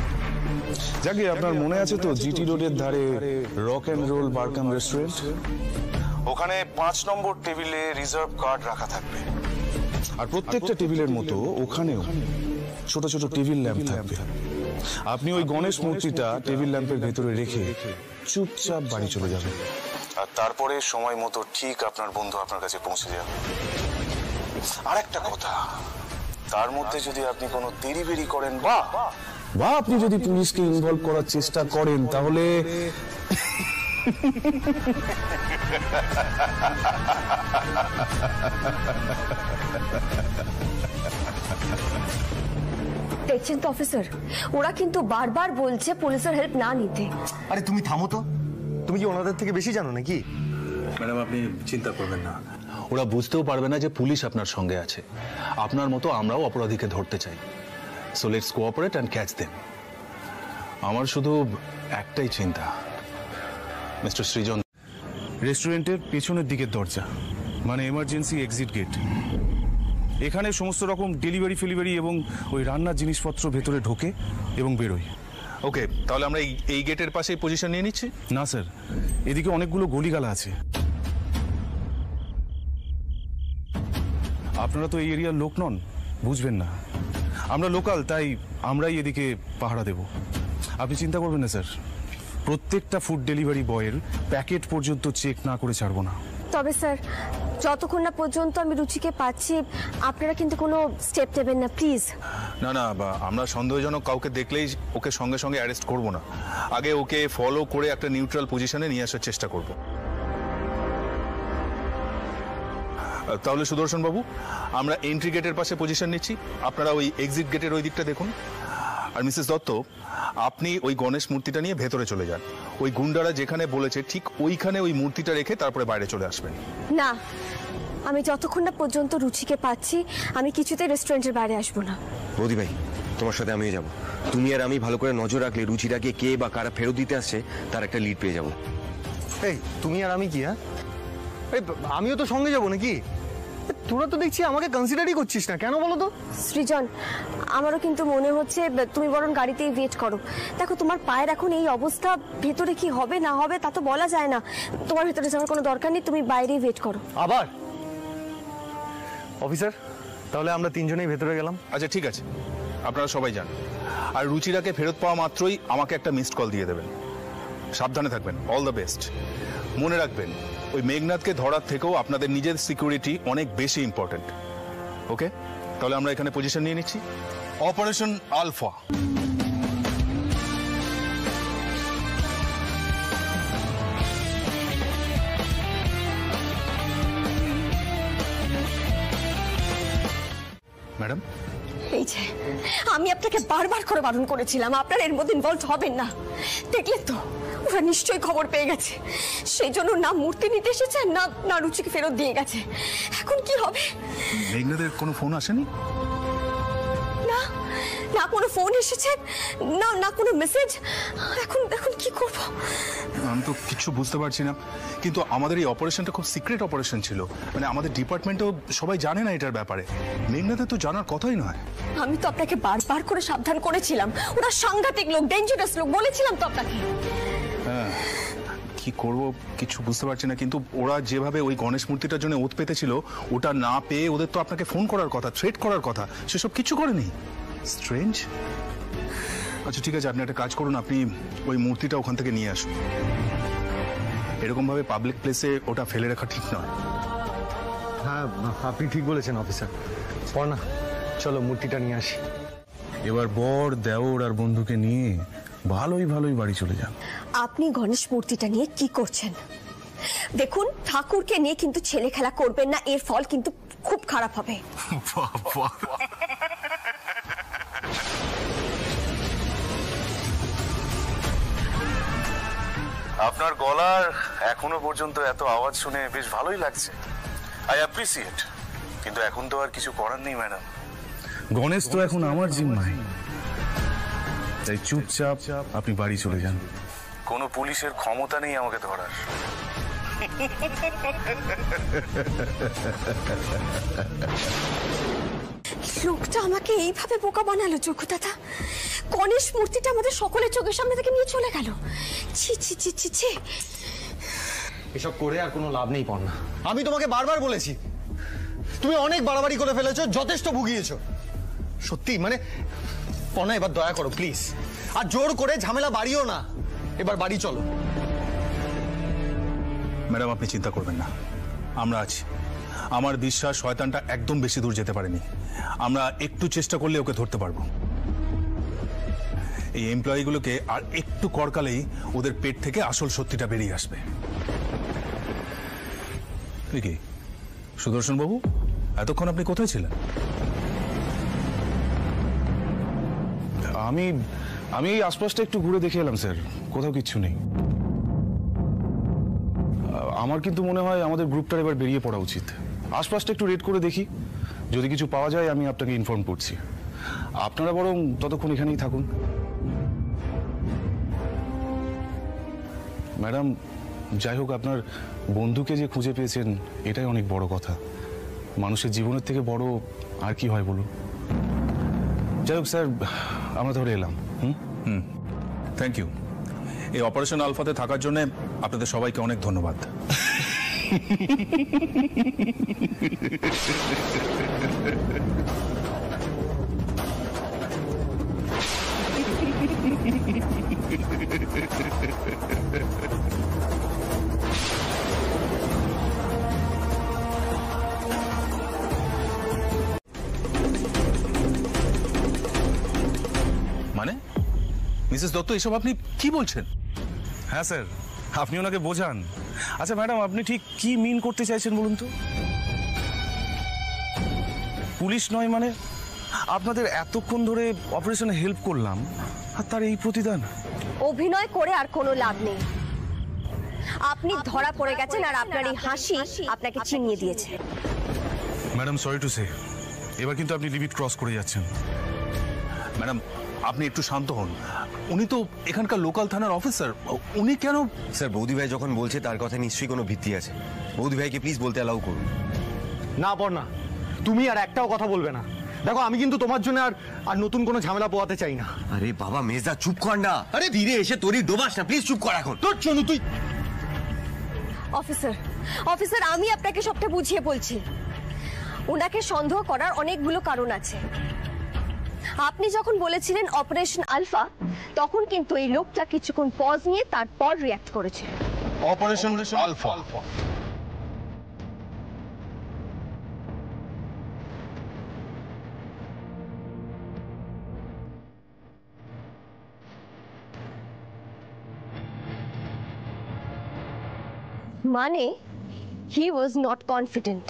যাকে আপনার মনে আছে তো জিটি রোডের ধারে rock and roll bar cum restaurant? ওখানে 5 নম্বর টেবিলে রিজার্ভ কার্ড রাখা থাকবে, আর প্রত্যেকটা টেবিলের মতো ওখানেও ছোট ছোট টেবিল ল্যাম্প থাকবে। আপনি ওই গণেশ মূর্তিটা টেবিল ল্যাম্পের ভেতরে রেখে চুপচাপ বাড়ি চলে যাবেন, আর তারপরে সময় মতো ঠিক আপনার বন্ধু আপনার কাছে পৌঁছে যাবে। আর একটা কথা, তার মধ্যে যদি আপনি কোনো দেরি করেন বা আপনি যদি পুলিশকে ইনভলভ করার চেষ্টা করেন, তাহলে দেখছেন তো অফিসার, ওরা কিন্তু বারবার বলছে পুলিশের হেল্প না নিতে। আরে তুমি থামো তো, তুমি কি ওনাদের থেকে বেশি জানো নাকি? ম্যাডাম, আপনি চিন্তা করবেন না, ওরা বুঝতেও পারবে না যে পুলিশ আপনার সঙ্গে আছে। আপনার মতো আমরাও অপরাধীকে ধরতে চাই, so let's cooperate and catch them. আমার শুধু একটাই চিন্তা, মিস্টার সৃজন, রেস্টুরেন্টের পেছনের দিকের দরজা, মানে এমার্জেন্সি এক্সিট গেট, এখানে সমস্ত রকম ডেলিভারি ফেলিভারি এবং ওই রান্নার জিনিসপত্র ভেতরে ঢোকে এবং বেরোয়। ওকে, তাহলে আমরা এই গেটের পাশেই পজিশন নিয়ে নিচ্ছি। না স্যার, এদিকে অনেকগুলো গলিগালা আছে। আপনারা তো এই এরিয়ার লোক নন, বুঝবেন না। আমরা লোকাল, তাই আমরাই এদিকে পাহারা দেব। আপনি চিন্তা করবেন না স্যার, প্রত্যেকটা ফুড ডেলিভারি বয়ের প্যাকেট পর্যন্ত চেক না করে ছাড়বো না। তবে স্যার, যতক্ষণ না পর্যন্ত আমি রুচিকে পাচ্ছি, আপনারা কিন্তু কোনো স্টেপ নেবেন না প্লিজ। না, আমরা সন্দেহজনক কাউকে দেখলেই ওকে সঙ্গে সঙ্গে অ্যারেস্ট করব না, আগে ওকে ফলো করে একটা নিউট্রাল পজিশনে নিয়ে আসার চেষ্টা করব। তাহলে সুদর্শন বাবু, আমরা এন্ট্রি গেটের পাশে পজিশন নিচ্ছি, আপনারা ওই এক্সিট গেটের ওই দিকটা দেখুন। আর মিসেস দত্ত, আপনি ওই গণেশ মূর্তিটা নিয়ে ভেতরে চলে যান। ওই গুন্ডারা যেখানে বলেছে ঠিক ওইখানে ওই মূর্তিটা রেখে তারপরে বাইরে চলে আসবেন। না, আমি যতক্ষণ না পর্যন্ত রুচিকে পাচ্ছি আমি কিছুতেই রেস্টুরেন্টের বাইরে আসবো না। বৌদি ভাই, তোমার সাথে আমিও যাব। তুমি আর আমি ভালো করে নজর রাখলে রুচিটাকে কে বা কারা ফেরত দিতে আসছে তার একটা লিড পেয়ে যাবো। এই তুমি আর আমি কি? হ্যাঁ, এই আমিও তো সঙ্গে যাবো নাকি? তোরা তো দেখছি আমাকে কনসিডারই করছিস না, কেন বলো তো? সৃজন, আমারও কিন্তু মনে হচ্ছে তুমি বরং গাড়িতেই ওয়েট করো। দেখো তোমার পায়ের এখন এই অবস্থা, ভেতরে কি হবে না হবে তা তো বলা যায় না। তোমার ভেতরে যাওয়ার কোনো দরকার নেই, তুমি বাইরেই ওয়েট করো। আবার অফিসার, তাহলে আমরা তিনজনেই ভেতরে গেলাম। আচ্ছা ঠিক আছে, আপনারা সবাই যান। আর রুচিরাকে ফেরত পাওয়া মাত্রই আমাকে একটা মিসড কল দিয়ে দেবেন। সাবধানে থাকবেন। All the best. মনে রাখবেন, ওই মেঘনাথকে ধরার থেকেও আপনাদের নিজের সিকিউরিটি অনেক বেশি ইম্পর্টেন্ট। ওকে, তাহলে আমরা এখানে পজিশন নিয়ে নিচ্ছি। Operation alpha. ম্যাডাম, এই যে আমি আপনাকে বারবার করে বারণ করেছিলাম আপনারা এর মধ্যে ইনভলভ হবেন না। দেখলেন তো, ওরা নিশ্চয়ই খবর পেয়ে গেছে। সেই জন্য না মূর্তি নিতে এসেছে, না রুচিকে ফেরত দিয়ে গেছে। এখন কি হবে? মেঘনাদের কোনো ফোন আসেনি? না কোনো ফোন এসেছে, না কোনো মেসেজ। এখন কি করব? আমি তো কিছু বুঝতে পারছি না। কিন্তু আমাদের এই অপারেশনটা খুব সিক্রেট অপারেশন ছিল। মানে আমাদের ডিপার্টমেন্টেও সবাই জানে না এটার ব্যাপারে। মেঘনাদের তো জানার কথাই নয়। আমি তো আপনাকে বারবার করে সাবধান করেছিলাম, ওরা সাংঘাতিক লোক, ডেঞ্জারাস লোক, বলেছিলাম তো আপনাকে। হ্যাঁ, কি করব কিছু বুঝতে পারছি না। কিন্তু ওরা যেভাবে ওই গণেশ মূর্তিটার জন্য ওত পেতেছিল, ওটা না পেয়ে ওদের তো আপনাকে ফোন করার কথা, থ্রেট করার কথা, সেসব কিছু করেনি। স্ট্রেঞ্জ। আচ্ছা ঠিক আছে, আপনি একটা কাজ করুন, আপনি ওই মূর্তিটা ওখান থেকে নিয়ে আসুন। এরকম ভাবে পাবলিক প্লেসে ওটা ফেলে রাখা ঠিক নয়। হ্যাঁ, আপনি ঠিক বলেছেন অফিসার। পড়না, চলো মূর্তিটা নিয়ে আসি। এবার বর দেওর আর বন্ধুকে নিয়ে ভালোই বাড়ি চলে যান। আপনি গণেশ মূর্তিটা নিয়ে কি করছেন? দেখুন, ঠাকুরকে নিয়ে কিন্তু ছেলে খেলা করবেন না, এর ফল কিন্তু খুব খারাপ হবে। আপনার গলার এখনো পর্যন্ত এত আওয়াজ শুনে বেশ ভালোই লাগছে। I appreciate. কিন্তু এখন তো আর কিছু করার নেই ম্যাডাম। গণেশ তো এখন আমার জিম্মায়। তাই চুপচাপ আপনি বাড়ি চলে যান। কোনো পুলিশের ক্ষমতা নেই আমাকে ধরার। লোকটা আমাকে এইভাবে বোকা বানালো যোগ্যতা। গণেশ মূর্তিটা আমাদের সকলের চোখের সামনে থেকে নিয়ে চলে গেল। ছি ছি ছি ছি ছি। এসব করে আর কোনো লাভ নেই পর্ণা। আমি তোমাকে বারবার বলেছি, তুমি অনেক বাড়াবাড়ি করে ফেলেছো, যথেষ্ট ভুগিয়েছো। সত্যি মানে পর্ণা, এবার দয়া করো প্লিজ। আর জোর করে ঝামেলা বাড়িও না, এবার বাড়ি চলো। ম্যাডাম, আপনি চিন্তা করবেন না, আমরা আছি। আমার বিশ্বাস শয়তানটা একদম বেশি দূর যেতে পারেনি। আমরা একটু চেষ্টা করলে ওকে ধরতে পারবো। এই এমপ্লয়িগুলোকে আর একটু করকালেই ওদের পেট থেকে আসল সত্যিটা বেরিয়ে আসবে। কি সুদর্শন বাবু, এতক্ষণ আপনি কোথায় ছিলেন? আমি এই আশপাশটা একটু ঘুরে দেখে এলাম স্যার, কোথাও কিচ্ছু নেই। আমার কিন্তু মনে হয় আমাদের গ্রুপটার এবার বেরিয়ে পড়া উচিত। আশপাশটা একটু রেড করে দেখি, যদি কিছু পাওয়া যায় আমি আপনাকে ইনফর্ম করছি। আপনারা বরং ততক্ষণ এখানেই থাকুন। ম্যাডাম, যাই হোক, আপনার বন্ধুকে যে খুঁজে পেয়েছেন এটাই অনেক বড় কথা। মানুষের জীবনের থেকে বড় আর কি হয় বলুন। যাই হোক স্যার, আমরা ধরে এলাম। Thank you. এই অপারেশন আলফাতে থাকার জন্য আপনাদের সবাইকে অনেক ধন্যবাদ। মানে মিসেস দত্ত, এসব আপনি কি বলছেন? হ্যাঁ স্যার, আপনি ওনাকে বোঝান। আচ্ছা ম্যাডাম, আপনি ঠিক কি মিন করতে চাইছেন বলুন তো? পুলিশ নয় মানে আপনাদের এতক্ষণ ধরে অপারেশনে হেল্প করলাম আর তার এই প্রতিদান? অভিনয় করে আর কোনো লাভ নেই। আপনি ধরা পড়ে গেছেন আর আপনার এই হাসি আপনাকে চিনিয়ে দিয়েছে। ম্যাডাম সরি টু সে, এবার কিন্তু আপনি লিমিট ক্রস করে যাচ্ছেন। ম্যাডাম আপনি একটু শান্ত হন, উনি তো এখানকার লোকাল থানার অফিসার, উনি কেন? স্যার বৌদি ভাই যখন বলছে তার কথা নিশ্চয়ই কোনো ভিত্তি আছে। বৌদি ভাইকে প্লিজ বলতে অ্যালাউ করুন। না পড়না, তুমি আর একটাও কথা বলবে না। দেখো আমি কিন্তু তোমার জন্য আর নতুন কোনো ঝামেলা পোয়াতে চাই না। আরে বাবা মেজদা চুপ কর না। আরে ধীরে এসে তোরই ডোবাস না, প্লিজ চুপ কর এখন। তোর জন্য তুই অফিসার আমি আপনাকে সবটা বুঝিয়ে বলছি। ওনাকে সন্দেহ করার অনেকগুলো কারণ আছে। আপনি যখন বলেছিলেন অপারেশন আলফা, তখন কিন্তু এই লোকটা কিছুক্ষণ পজ নিয়ে তারপর রিঅ্যাক্ট করেছে। Operation alpha? মানে হি ওয়াজ নট কনফিডেন্ট।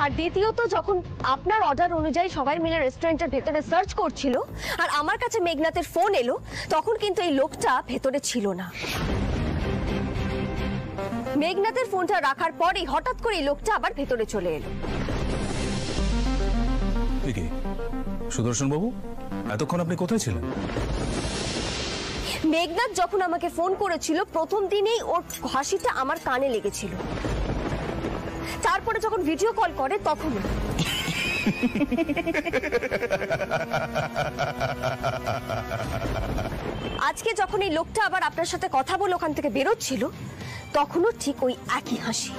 আর দ্বিতীয়ত যখন আপনার অর্ডার অনুযায়ী সবাই মিলে রেস্টুরেন্টের ভেতরে সার্চ করছিল আর আমার কাছে মেঘনাথের ফোন এলো, তখন কিন্তু এই লোকটা ভেতরে ছিল না। মেঘনাথের ফোনটা রাখার পরেই হঠাৎ করে এই লোকটা আবার ভেতরে চলে এলো। সুদর্শন বাবু, এতক্ষণ আপনি কোথায় ছিলেন? মেঘনাথ যখন আমাকে ফোন করেছিল প্রথম দিনেই ওর হাসিটা আমার কানে লেগেছিল। তারপরে যখন ভিডিও কল করে তখন আজকে যখন এই লোকটা আবার আপনার সাথে কথা বলে ওখান থেকে বেরোচ্ছিল, তখনও ঠিক ওই একই হাসি।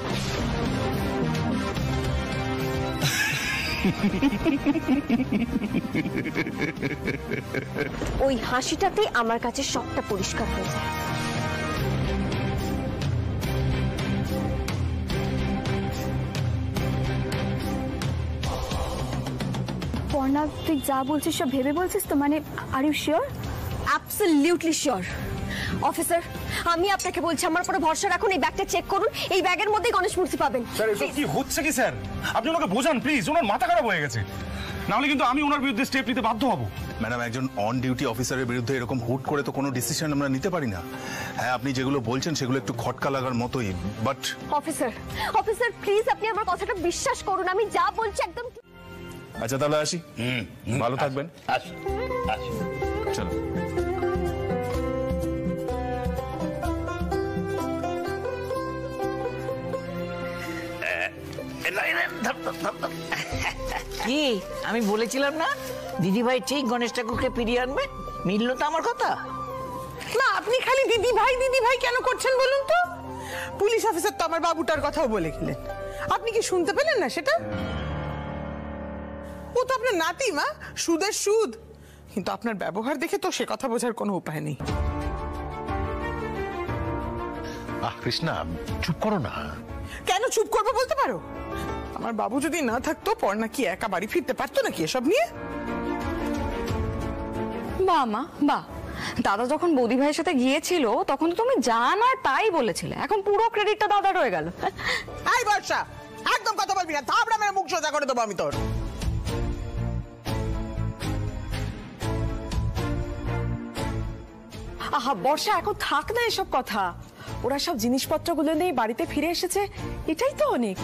ওই হাসিটাতেই আমার কাছে সবটা পরিষ্কার হয়ে যায়। পর্ণা তুই যা বলছিস সব ভেবে বলছিস তো? মানে are you sure? Absolutely sure. Officer আমি আপনাকে বলছি, আমার উপরে ভরসা রাখুন। এই ব্যাগটা চেক করুন, এই ব্যাগের মধ্যে গণেশ মূর্তি পাবেন। স্যার এসব কি হচ্ছে কি স্যার? আপনি ওনাকে বোঝান প্লিজ, ওনার মাথা খারাপ হয়ে গেছে, নাহলে কিন্তু আমি ওনার বিরুদ্ধে স্টেপ নিতে বাধ্য হব। ম্যাডাম একজন অন ডিউটি অফিসারের বিরুদ্ধে এরকম হুট করে তো কোনো ডিসিশন আমরা নিতে পারি না। হ্যাঁ আপনি যেগুলো বলছেন সেগুলো একটু খটকা লাগার মতোই, বাট অফিসার প্লিজ আপনি আমার কথাটা বিশ্বাস করুন, আমি যা বলছি একদম। আচ্ছা তাহলে আসি, ভালো থাকবেন। চলো। কি আমি বলেছিলাম না দিদিভাই ঠিক গণেশ ঠাকুরকে ফিরিয়ে আনবে? মিললো তো আমার কথা? না আপনি খালি দিদি ভাই কেন করছেন বলুন তো? পুলিশ অফিসার তো আমার বাবুটার কথাও বলে গেলেন, আপনি কি শুনতে পেলেন না সেটা? ও তো আপনার নাতি মা, সুদের সুদ। কিন্তু আপনার ব্যবহার দেখে তো সে কথা বোঝার কোনো উপায় নেই। কৃষ্ণা চুপ করো না। কেন চুপ করবো বলতে পারো? আমার বাবু যদি না থাকতো পর্ণা কি একা বাড়ি ফিরতে পারতো নাকি এসব নিয়ে? বাহ মা বাহ, দাদা যখন বৌদি ভাইয়ের সাথে গিয়েছিল তখন তো তুমি যা না তাই বলেছিলে, এখন পুরো ক্রেডিটটা দাদা রয়ে গেল। এই বর্ষা একদম কথা বলবি না, থাপড়া মেরে মুখ সোজা করে দেবো আমি তোর। আহা বর্ষা এখন থাক না এসব কথা, ওরা সব জিনিসপত্রগুলো নিয়ে বাড়িতে ফিরে এসেছে, এটাই তো অনেক।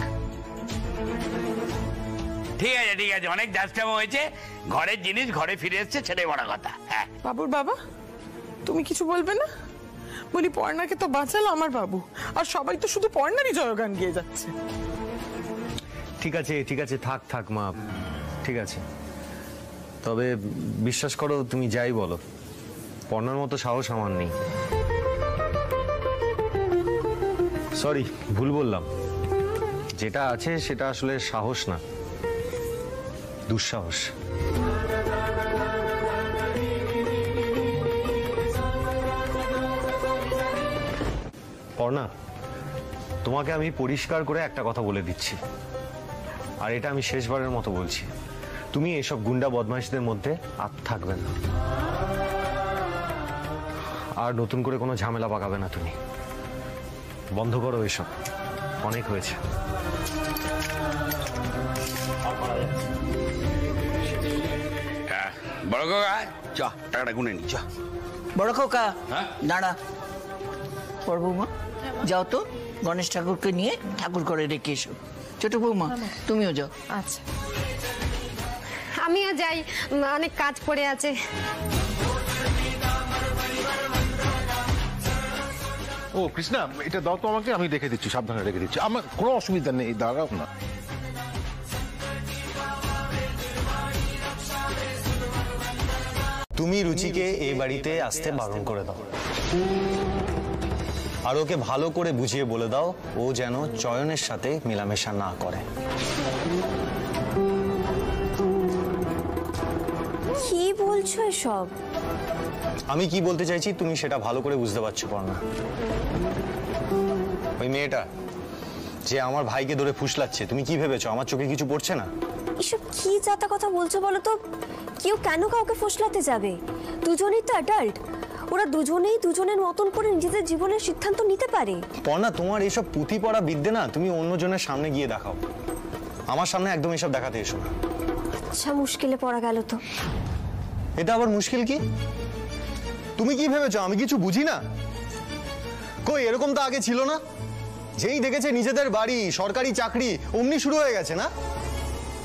ঠিক আছে অনেক দাস্তাম হয়েছে, ঘরের জিনিস ঘরে ফিরে এসছে, সেটাই বড় কথা। বাবুর বাবা তুমি কিছু বলবে না? বলি পর্ণাকে তো বাঁচালো আমার বাবু, আর সবাই তো শুধু পর্ণারই জয়গান গিয়ে যাচ্ছে। ঠিক আছে থাক মা, ঠিক আছে। তবে বিশ্বাস করো তুমি যাই বলো, পর্ণার মতো সাহস আমার নেই। সরি ভুল বললাম, যেটা আছে সেটা আসলে সাহস না, দুঃসাহস। পর্ণা তোমাকে আমি পরিষ্কার করে একটা কথা বলে দিচ্ছি, আর এটা আমি শেষবারের মতো বলছি, তুমি এসব গুন্ডা বদমাইশদের মধ্যে আর থাকবে না, আর নতুন করে কোনো ঝামেলা পাকাবে না। তুমি বন্ধ করো এসব, অনেক হয়েছে। বড় খোকা চ টাকাটা গুনে নি চ। বড় খোকা দাঁড়া। বড় বৌমা যাও তো গণেশ ঠাকুরকে নিয়ে ঠাকুর ঘরে রেখে এসো। ছোট বৌমা তুমিও যাও। আচ্ছা আমিও যাই, অনেক কাজ পড়ে আছে। ও কৃষ্ণা, এটা দাও তো আমাকে, আমি রেখে দিচ্ছি, সাবধানে রেখে দিচ্ছি, আমার কোনো অসুবিধা নেই, দাঁড়াও না। তুমি রুচিকে এই বাড়িতে আসতে বারণ করে দাও, আর ওকে ভালো করে বুঝিয়ে বলে দাও ও যেন চয়নের সাথে মেলামেশা না করে। কি বলছো এসব? আমি কি বলতে চাইছি তুমি সেটা ভালো করে বুঝতে পারছো না? ওই মেয়েটা যে আমার ভাইকে ধরে ফুসলাচ্ছে, তুমি কি ভেবেছো আমার চোখে কিছু পড়ছে না? এসব কি জাতা কথা বলছো বলো তো? কেউ কেন কাউকে ফুসলাতে যাবে? দুজনেই তো অ্যাডাল্ট, ওরা দুজনেই দুজনের মতন করে নিজেদের জীবনের সিদ্ধান্ত নিতে পারে। পর্ণা, তোমার এইসব পুঁথি পড়া বিদ্যে না তুমি অন্যজনের সামনে গিয়ে দেখাও, আমার সামনে একদম এসব দেখাতে এসো না। আচ্ছা, মুশকিলে পড়া গেল তো। এটা আবার মুশকিল কি? তুমি কি ভেবেছো আমি কিছু বুঝি না? কই এরকম তো আগে ছিল না, যেই দেখেছে নিজেদের বাড়ি সরকারি চাকরি অমনি শুরু হয়ে গেছে না?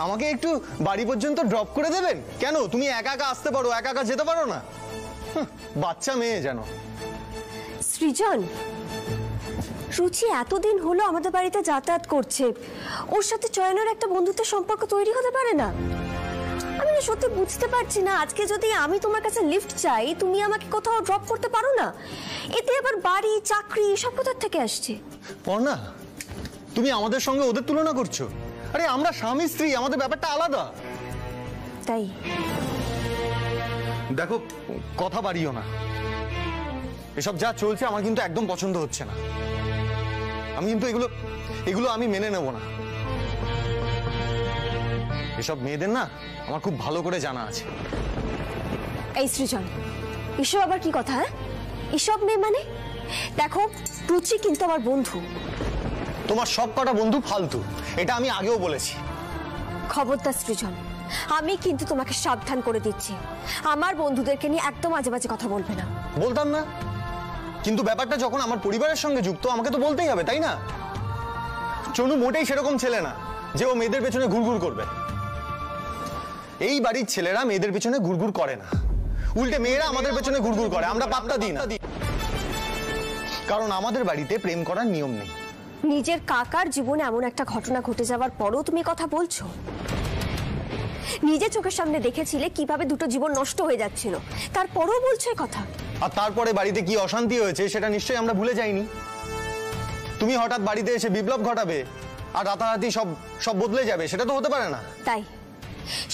আমাকে একটু বাড়ি পর্যন্ত ড্রপ করে দেবেন কেন? তুমি একা একা আসতে পারো, একা একা যেতে পারো না? বাচ্চা মেয়ে যেন। সৃজন, রুচি এতদিন হলো আমাদের বাড়িতে যাতায়াত করছে, ওর সাথে চয়নের একটা বন্ধুত্বের সম্পর্ক তৈরি হতে পারে না? আমি না সত্যি বুঝতে পারছি না, আজকে যদি আমি তোমার কাছে লিফট চাই তুমি আমাকে কোথাও ড্রপ করতে পারো না? এতে আবার বাড়ি চাকরি সব কোথা থেকে আসছে? পর্ণা, তুমি আমাদের সঙ্গে ওদের তুলনা করছো? আরে আমরা স্বামী স্ত্রী, আমাদের ব্যাপারটা আলাদা। তাই দেখো, কথা বাড়িও না, এসব যা চলছে আমার কিন্তু একদম পছন্দ হচ্ছে না। আমি কিন্তু এগুলো আমি মেনে নেব না। এসব মেয়েদের না আমার খুব ভালো করে জানা আছে। এই সৃজন, এসব আবার কি কথা? এসব মেয়ে মানে? দেখো, রুচি কিন্তু আমার বন্ধু। তোমার সব কটা বন্ধু ফালতু, এটা আমি আগেও বলেছি। খবরদার সৃজন, আমি কিন্তু তোমাকে সাবধান করে দিচ্ছি, আমার বন্ধুদেরকে নিয়ে একদম আজে বাজে কথা বলবে না। বলতাম না, কিন্তু ব্যাপারটা যখন আমার পরিবারের সঙ্গে যুক্ত আমাকে তো বলতেই হবে, তাই না? চনু মোটেই সেরকম ছেলে না যে ও মেয়েদের পেছনে ঘুরঘুর করবে। এই বাড়ির ছেলেরা মেয়েদের পেছনে ঘুরঘুর করে না, উল্টে মেয়েরা আমাদের পেছনে ঘুরঘুর করে, আমরা পাত্তা দিই না। কারণ আমাদের বাড়িতে প্রেম করার নিয়ম নেই। নিজের কাকার জীবনে এমন একটা ঘটনা ঘটে যাওয়ার পরও তুমি কথা বলছো? নিজে চোখের সামনে দেখেছিলে কিভাবে দুটো জীবন নষ্ট হয়ে যাচ্ছিল, তারপরও বলছো এই কথা? আর তারপরে বাড়িতে কি অশান্তি হয়েছে সেটা নিশ্চয়ই আমরা ভুলে যাইনি। তুমি হঠাৎ বাড়িতে এসে বিপ্লব ঘটাবে আর রাতারাতি সব বদলে যাবে, সেটা তো হতে পারে না। তাই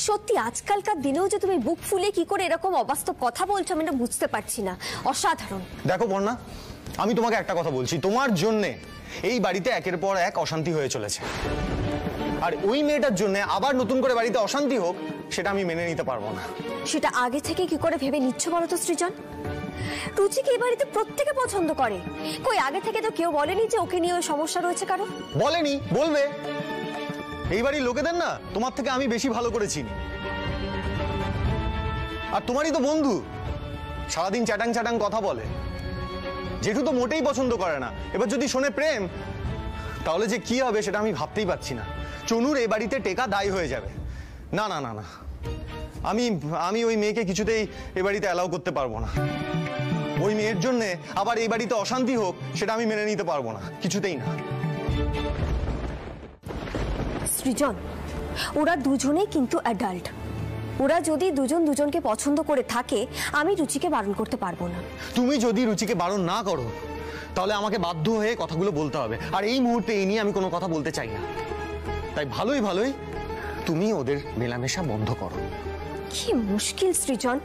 সত্যি আজকালকার দিনেও যে তুমি বুক ফুলে কি করে এরকম অবাস্তব কথা বলছো আমি না বুঝতে পারছি না, অসাধারণ। দেখো বর্ণা, আমি তোমাকে একটা কথা বলছি, তোমার জন্যে এই বাড়িতে একের পর এক অশান্তি হয়ে চলেছে, আর ওই মেয়েটার জন্য আবার নতুন করে বাড়িতে অশান্তি হোক সেটা আমি মেনে নিতে পারবো না। সেটা আগে থেকে কি করে ভেবে নিচ্ছ বলো তো সৃজন? রুচিকে এই বাড়িতে প্রত্যেকে পছন্দ করে, কই আগে থেকে তো কেউ বলেনি যে ওকে নিয়ে ওই সমস্যা রয়েছে কারো? বলেনি, বলবে। এই বাড়ির লোকেদের না তোমার থেকে আমি বেশি ভালো করে চিনি, আর তোমারই তো বন্ধু, সারাদিন চ্যাটাং চ্যাটাং কথা বলে। জেঠু তো মোটেই পছন্দ করে না, এবার যদি শোনে প্রেম তাহলে যে কি হবে সেটা আমি ভাবতেই পারছি না। চনুর এই বাড়িতে টেকা দায়ী হয়ে যাবে। না না না না, আমি ওই মেয়েকে কিছুতেই এ বাড়িতে অ্যালাউ করতে পারবো না। ওই মেয়ের জন্য আবার এই বাড়িতে অশান্তি হোক সেটা আমি মেনে নিতে পারবো না, কিছুতেই না। সৃজন, ওরা দুজনেই কিন্তু অ্যাডাল্ট, ওরা যদি দুজন দুজনকে পছন্দ করে থাকে আমি রুচিকে বারণ করতে পারবো না। তুমি যদি রুচিকে বারণ না করো তাহলে আমাকে বাধ্য হয়ে কথাগুলো বলতে হবে, আর এই মুহূর্তে এই নিয়ে আমি কোনো কথা বলতে চাই না। তাই ভালোই তুমি ওদের মেলামেশা বন্ধ করো। কি মুশকিল সৃজন,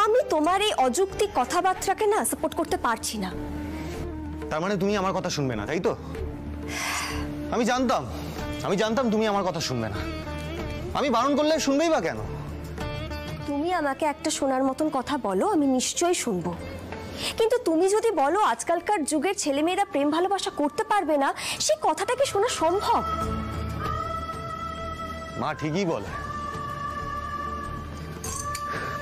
আমি তোমার এই অযৌক্তিক কথাবার্তাকে না সাপোর্ট করতে পারছি না। তার মানে তুমি আমার কথা শুনবে না, তাই তো? আমি জানতাম তুমি আমার কথা শুনবে না। আমি বারণ করলে শুনবেই বা কেন? তুমি আমাকে একটা শোনার মতন কথা বলো, আমি নিশ্চয়ই শুনবো, কিন্তু তুমি যদি বলো আজকালকার যুগের ছেলেমেয়েরা প্রেম ভালোবাসা করতে পারবে না, সেই কথাটা কি শোনা সম্ভব? মা ঠিকই বলে,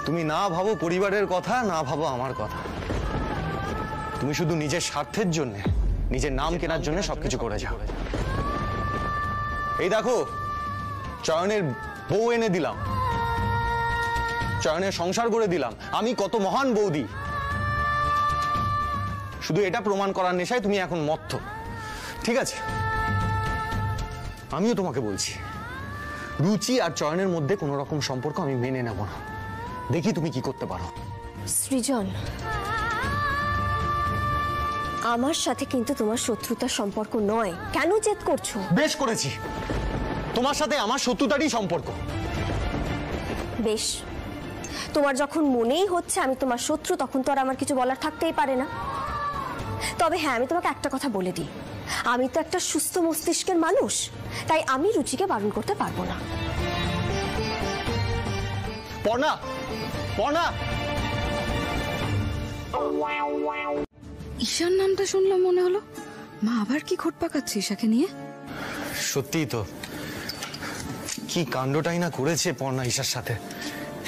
তুমি না ভাবো পরিবারের কথা, না ভাবো আমার কথা। তুমি শুধু নিজের স্বার্থের জন্য, নিজের নাম কেনার জন্য সবকিছু করে যাও। এই দেখো, চয়নের বউ এনে দিলাম, চয়নের সংসার করে দিলাম, আমি কত মহান বৌদি। শুধু এটা প্রমাণ করার নেশায় তুমি এখন মত্ত। ঠিক আছে, আমিও তোমাকে বলছি, রুচি আর চয়নের মধ্যে কোনো রকম সম্পর্ক আমি মেনে নেব না। দেখি তুমি কি করতে পারো। সৃজন, আমার সাথে কিন্তু তোমার শত্রুতার সম্পর্ক নয়। কেন জেদ করছো? বেশ করেছি, তোমার সাথে আমার শত্রুতারই সম্পর্ক। বেশ, তোমার যখন মনেই হচ্ছে আমি তোমার শত্রু, তখন তো আর আমার কিছু বলার থাকতেই পারে না। তবে হ্যাঁ, আমি তোমাকে একটা কথা বলে দিই, আমি তো একটা সুস্থ মস্তিষ্কের মানুষ, তাই আমি রুচিকে বারণ করতে পারবো না। পর্ণা, পর্ণা, ঈশার নামটা শুনলাম, মনে হলো মা আবার কি খোট পাকাচ্ছে ঈশাকে নিয়ে। সত্যিই তো, কি কাণ্ডটাই না করেছে পর্ণা ঈশার সাথে।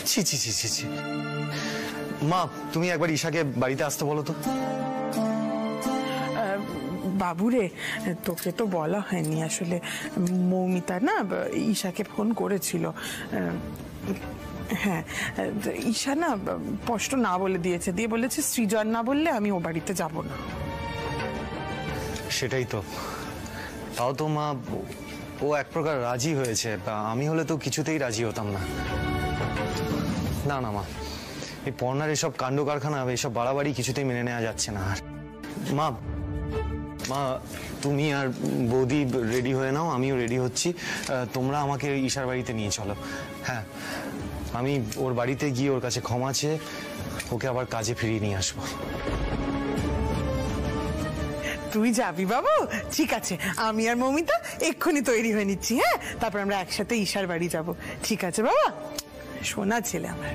ছি ছি ছি ছি ছি। মা, তুমি একবার ঈশাকে বাড়িতে আসতে বলো তো। বাবুরে, তোকে তো বলা হয়নি আসলে, মৌমিতা না ঈশাকে ফোন করেছিল। হ্যাঁ, ঈশা না স্পষ্ট না বলে দিয়েছে, দিয়ে বলেছে সৃজন না বললে আমি ও বাড়িতে যাব না। সেটাই তো, তাও তো মা ও এক প্রকার রাজি হয়েছে, আমি হলে তো কিছুতেই রাজি হতাম না। না না মা, এই পর্ণার এসব কাণ্ড কারখানা, এইসব বাড়াবাড়ি কিছুতেই মেনে নেওয়া যাচ্ছে না। আর মা, মা তুমি আর বৌদি রেডি হয়ে নাও, আমিও রেডি হচ্ছি। তোমরা আমাকে ঈশার বাড়িতে নিয়ে চলো। হ্যাঁ, আমি ওর বাড়িতে গিয়ে ওর কাছে ক্ষমা চেয়ে ওকে আবার কাজে ফিরিয়ে নিয়ে আসবো। তুই যাবি বাবু? ঠিক আছে, আমি আর মৌমিতা এক্ষুনি তৈরি হয়ে নিচ্ছি। হ্যাঁ, তারপর আমরা একসাথে ঈশার বাড়ি যাব। ঠিক আছে বাবা, সোনা ছেলে আমার।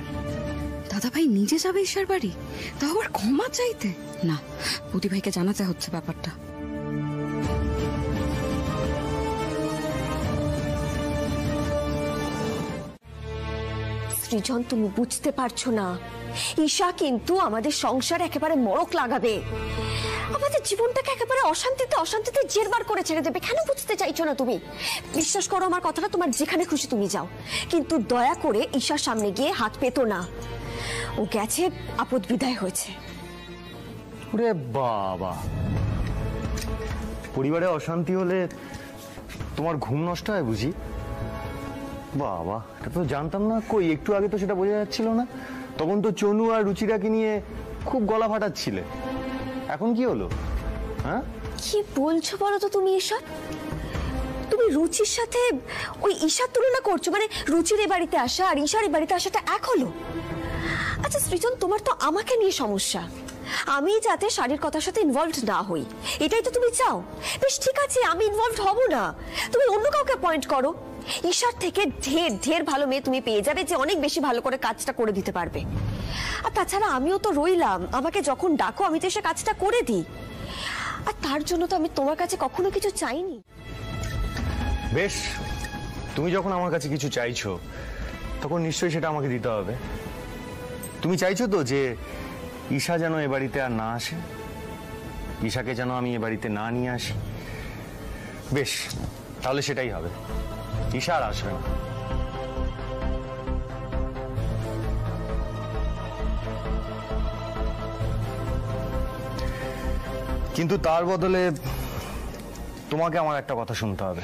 দাদা ভাই নিজে যাবে ঈশার বাড়ি, তাও আবার ক্ষমা চাইতে? না, বৌদি ভাইকে জানাতে হচ্ছে ব্যাপারটা। সৃজন, তুমি বুঝতে পারছো না, ঈশা কিন্তু আমাদের সংসারে একেবারে মড়ক লাগাবে, আমাদের জীবনটাকে একেবারে অশান্তিতে অশান্তিতে জেরবার করে ছেড়ে দেবে। কেন বুঝতে চাইছো না তুমি? বিশ্বাস করো আমার কথাটা, তোমার যেখানে খুশি তুমি যাও, কিন্তু দয়া করে ঈশার সামনে গিয়ে হাত পেতো না। ও গেছে, আপদ বিদায় হয়েছে। ওরে বাবা, পরিবারে অশান্তি হলে তোমার ঘুম নষ্ট হয় বুঝি? বাবা, এটা তো জানতাম না। কই, একটু আগে তো সেটা বোঝা যাচ্ছিল না। তখন তো চনু আর রুচিরাকে নিয়ে খুব গলা ফাটাচ্ছিলে, এখন কি হলো? হ্যাঁ, কি বলছো বলো তো তুমি এসব? তুমি রুচির সাথে ওই ঈশার তুলনা করছো? মানে রুচির এই বাড়িতে আসা আর ঈশার এই বাড়িতে আসাটা এক হলো? আচ্ছা সৃজন, তোমার তো আমাকে নিয়ে সমস্যা, আমি যাতে শাড়ির কথার সাথে ইনভলভড না হই, এটাই তো তুমি চাও। বেশ ঠিক আছে, আমি ইনভলভড হব না, তুমি অন্য কাউকে পয়েন্ট করো। ঈশার থেকে ঢের ঢের ভালো মেয়ে তুমি পেয়ে যাবে, যে অনেক বেশি ভালো করে কাজটা করে দিতে পারবে। আর তাছাড়া আমিও তো রইলাম, আমাকে যখন ডাকো আমি তো এসে কাজটা করে দিই। আর তার জন্য তো আমি তোমার কাছে কখনো কিছু চাইনি। বেশ, তুমি যখন আমার কাছে কিছু চাইছো, তখন নিশ্চয়ই সেটা আমাকে দিতে হবে। তুমি চাইছো তো যে ঈশা যেন এ বাড়িতে আর না আসে, ঈশাকে যেন আমি এ বাড়িতে না নিয়ে আসি। বেশ, তাহলে সেটাই হবে, ঈশা আর আসবে না। কিন্তু তার বদলে তোমাকে আমার একটা কথা শুনতে হবে,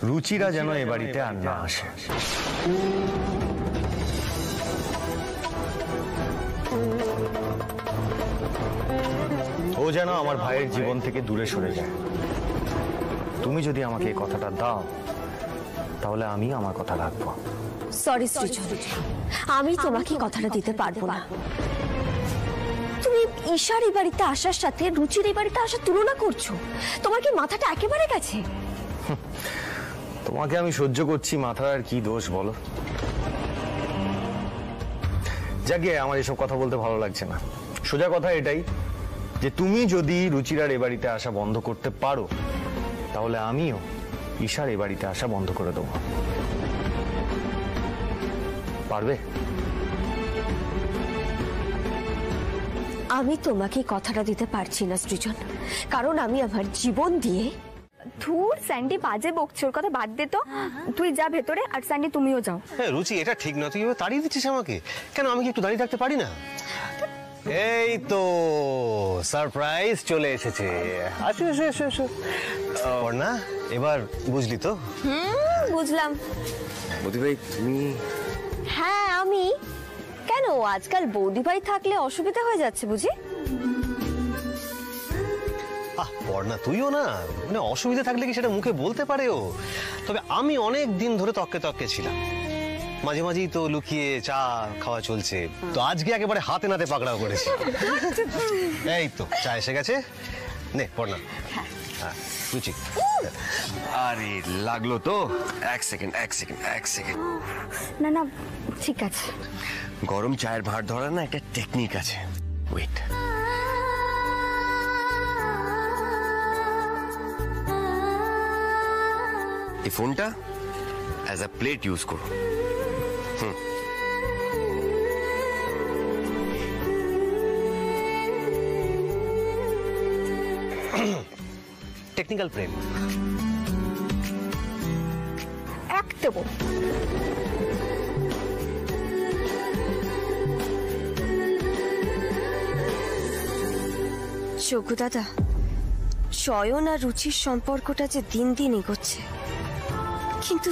রুচিরা যেন এ বাড়িতে আর না আসে। ও যেন আমার ভাইয়ের জীবন থেকে দূরে সরে যায়। তুমি যদি আমাকে এই কথাটা দাও, তাহলে আমি আমার কথা রাখবো। সরি সৃজন, আমি তোমাকে কথাটা দিতে পারবো না। তুমি ঈশার এই বাড়িতে আসার সাথে রুচির এই বাড়িতে আসার তুলনা করছো? তোমার কি মাথাটা একেবারে গেছে? তোমাকে আমি সহ্য করছি, মাথার আর কি দোষ বলো? যাকে আমার এসব কথা বলতে ভালো লাগছে না। সোজা কথা এটাই যে তুমি যদি রুচিরার এ বাড়িতে আসা বন্ধ করতে পারো, তাহলে আমিও ঈশার এ বাড়িতে আসা বন্ধ করে দেবো। পারবে? আমি তোমাকে কথাটা দিতে পারছি না সৃজন, কারণ আমি আমার জীবন দিয়ে। ধুর স্যান্ডি, বাজে বকছি, ওর কথা বাদ দে তো। তুই যা ভেতরে, আর স্যান্ডি তুমিও যাও। রুচি, এটা ঠিক না, তুই তাড়িয়ে দিচ্ছিস আমাকে কেন? আমি কি একটু দাঁড়িয়ে থাকতে পারি না? এই তো সারপ্রাইজ চলে এসেছে। আসো এসো এসো এসো। না এবার বুঝলি তো? বুঝলাম। বৌদি ভাই তুমি? হ্যাঁ আমি। কেন আজকাল বৌদি ভাই থাকলে অসুবিধা হয়ে যাচ্ছে বুঝি? পড়না তুইও না, মানে অসুবিধা থাকলে কি সেটা মুখে বলতে পারে ও? তবে আমি অনেক দিন ধরে তককে তককে ছিলাম, মাঝে মাঝেই তো লুকিয়ে চা খাওয়া চলছে, তো আজকে একেবারে হাতে নাতে পাকড়াও করেছি। এই তো চা এসে গেছে, নে পড়না। হ্যাঁ রুচি। আরে লাগলো তো? এক সেকেন্ড। না না ঠিক আছে। গরম চায়ের ভাঁড় ধরার না একটা টেকনিক আছে, ওয়েট। এই ফোনটা অ্যাজ আ প্লেট ইউজ করো। টেকনিক্যাল প্রেম। এক দেবো। যোগু দাদা, চয়ন আর রুচির সম্পর্কটা যে দিন দিন এগোচ্ছে, কিন্তু